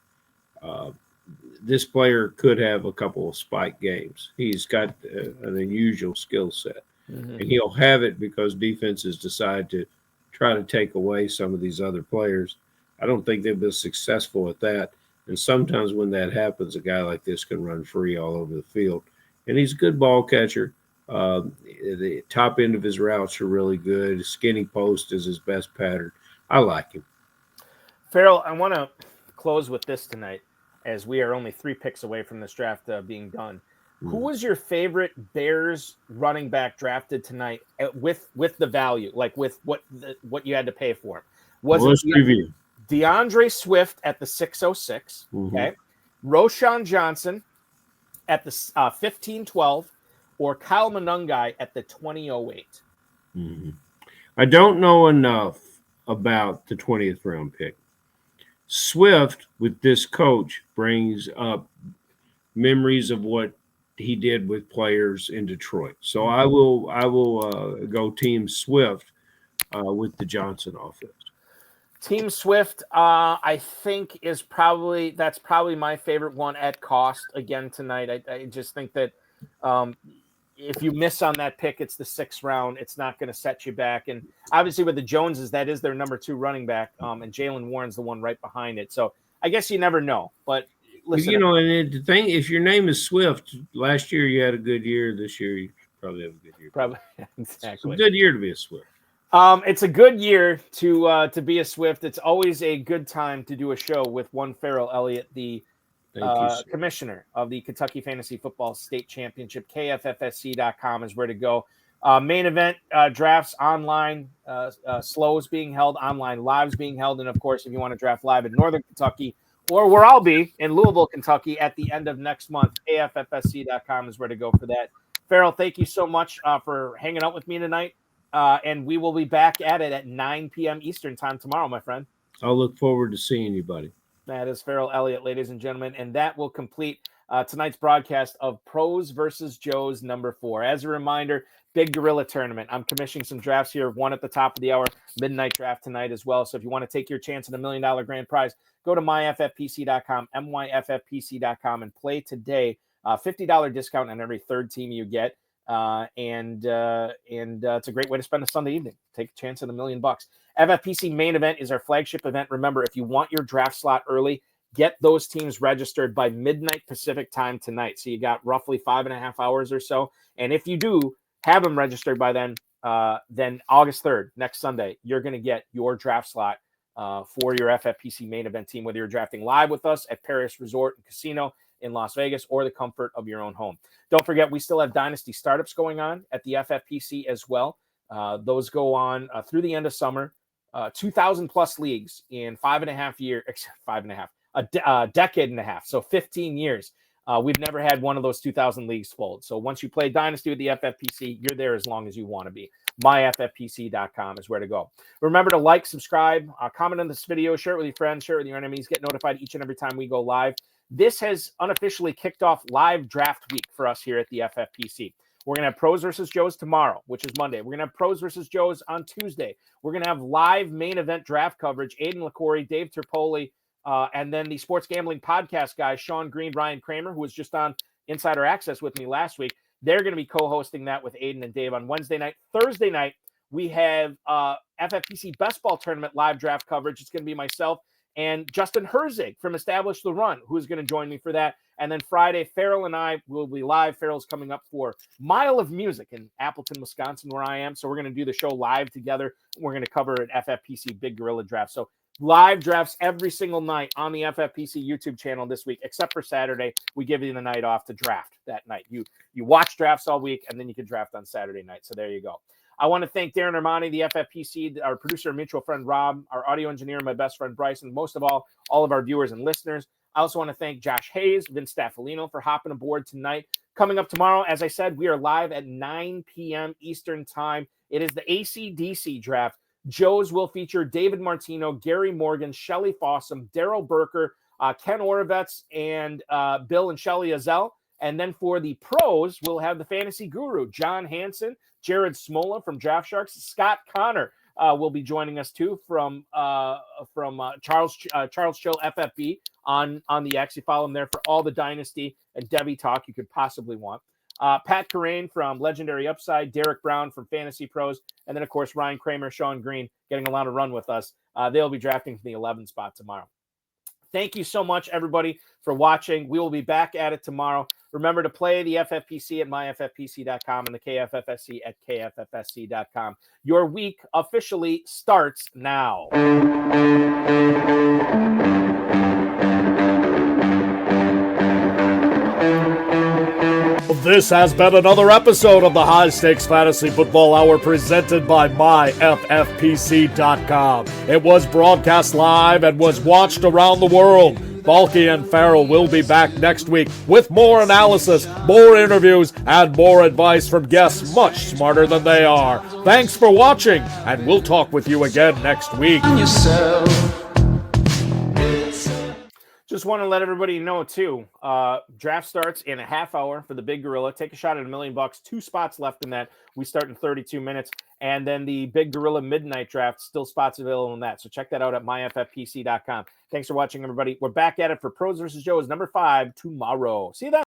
this player could have a couple of spike games. He's got an unusual skill set, and he'll have it because defenses decide to try to take away some of these other players. I don't think they've been successful at that. And sometimes when that happens, a guy like this can run free all over the field. And he's a good ball catcher. The top end of his routes are really good. Skinny post is his best pattern. I like him. Farrell, I want to close with this tonight, as we are only 3 picks away from this draft being done. Who was your favorite Bears running back drafted tonight with the value, like with what you had to pay for him? Let's review. DeAndre Swift at the 606, okay? Roshan Johnson at the 1512, or Kyle Monungai at the 2008. I don't know enough about the 20th round pick. Swift, with this coach, brings up memories of what he did with players in Detroit. So I will go Team Swift with the Johnson offense. Team Swift, I think that's probably my favorite one at cost again tonight. I just think that if you miss on that pick, it's the 6th round. It's not going to set you back. And obviously with the Joneses, that is their number 2 running back. And Jalen Warren's the one right behind it. So I guess you never know. But listen, and the thing, if your name is Swift, last year you had a good year. This year you probably have a good year. Probably, exactly. It's a good year to be a Swift. It's a good year to be a Swift. It's always a good time to do a show with one Farrell Elliott, the commissioner of the Kentucky Fantasy Football State Championship. KFFSC.com is where to go. Main event drafts online, slows being held, online lives being held. And, of course, if you want to draft live in Northern Kentucky or where I'll be in Louisville, Kentucky at the end of next month, KFFSC.com is where to go for that. Farrell, thank you so much for hanging out with me tonight. And we will be back at it at 9 p.m. Eastern time tomorrow, my friend. I'll look forward to seeing you, buddy. That is Farrell Elliott, ladies and gentlemen, and that will complete tonight's broadcast of Pros versus Joes number 4. As a reminder, Big Gorilla Tournament. I'm commissioning some drafts here, one at the top of the hour, midnight draft tonight as well. So if you want to take your chance at $1 million grand prize, go to myffpc.com, myffpc.com, and play today. $50 discount on every third team you get. And it's a great way to spend a Sunday evening. Take a chance at $1 million. FFPC Main Event is our flagship event. Remember, if you want your draft slot early, get those teams registered by midnight Pacific time tonight. So you got roughly 5.5 hours or so. And if you do have them registered by then August 3rd, next Sunday, you're going to get your draft slot for your FFPC Main Event team, whether you're drafting live with us at Paris Resort and Casino in Las Vegas or the comfort of your own home. Don't forget, we still have Dynasty startups going on at the FFPC as well. Those go on through the end of summer. 2,000 plus leagues in 5.5 years, a decade and a half. So 15 years. We've never had one of those 2,000 leagues fold. So once you play Dynasty with the FFPC, you're there as long as you want to be. myffpc.com is where to go. Remember to like, subscribe, comment on this video, share it with your friends, share it with your enemies, get notified each and every time we go live. This has unofficially kicked off live draft week for us here at the FFPC. We're going to have Pros versus Joes tomorrow, which is Monday. We're going to have Pros versus Joes on Tuesday. We're going to have live main event draft coverage. Aiden LaCorey, Dave Terpoli, and then the sports gambling podcast guys, Sean Green, Ryan Kramer, who was just on Insider Access with me last week. They're going to be co-hosting that with Aiden and Dave on Wednesday night. Thursday night, we have FFPC Best Ball Tournament live draft coverage. It's going to be myself and Justin Herzig from Establish the Run, who's going to join me for that. And then Friday, Farrell and I will be live. Farrell's coming up for Mile of Music in Appleton, Wisconsin, where I am. So we're going to do the show live together. We're going to cover an FFPC Big Gorilla Draft. So live drafts every single night on the FFPC YouTube channel this week, except for Saturday. We give you the night off to draft that night. You watch drafts all week, and then you can draft on Saturday night. So there you go. I want to thank Darren Armani, the FFPC, our producer and mutual friend Rob, our audio engineer, my best friend Bryce, and most of all of our viewers and listeners. I also want to thank Josh Hayes, Vince Staffolino for hopping aboard tonight. Coming up tomorrow, as I said, we are live at 9 p.m. Eastern Time. It is the AC/DC draft. Joe's will feature David Martino, Gary Morgan, Shelley Fossum, Daryl Burker, Ken Orovets, and Bill and Shelley Azell. And then for the pros, we'll have the fantasy guru, John Hansen, Jared Smola from Draft Sharks, Scott Connor will be joining us too from Charles Chill FFB on the X. You follow him there for all the Dynasty and Debbie talk you could possibly want. Pat Corain from Legendary Upside, Derek Brown from Fantasy Pros, and then of course Ryan Kramer, Sean Green getting a lot of run with us. They'll be drafting from the 11 spot tomorrow. Thank you so much, everybody, for watching. We will be back at it tomorrow. Remember to play the FFPC at myffpc.com and the KFFSC at kffsc.com. Your week officially starts now. This has been another episode of the High Stakes Fantasy Football Hour presented by myffpc.com. It was broadcast live and was watched around the world. Balky and Farrell will be back next week with more analysis, more interviews, and more advice from guests much smarter than they are. Thanks for watching, and we'll talk with you again next week. Just want to let everybody know, too, draft starts in a half hour for the Big Gorilla. Take a shot at $1 million. 2 spots left in that. We start in 32 minutes. And then the Big Gorilla Midnight Draft, still spots available in that. So check that out at myffpc.com. Thanks for watching, everybody. We're back at it for Pros vs. Joes number 5 tomorrow. See you then.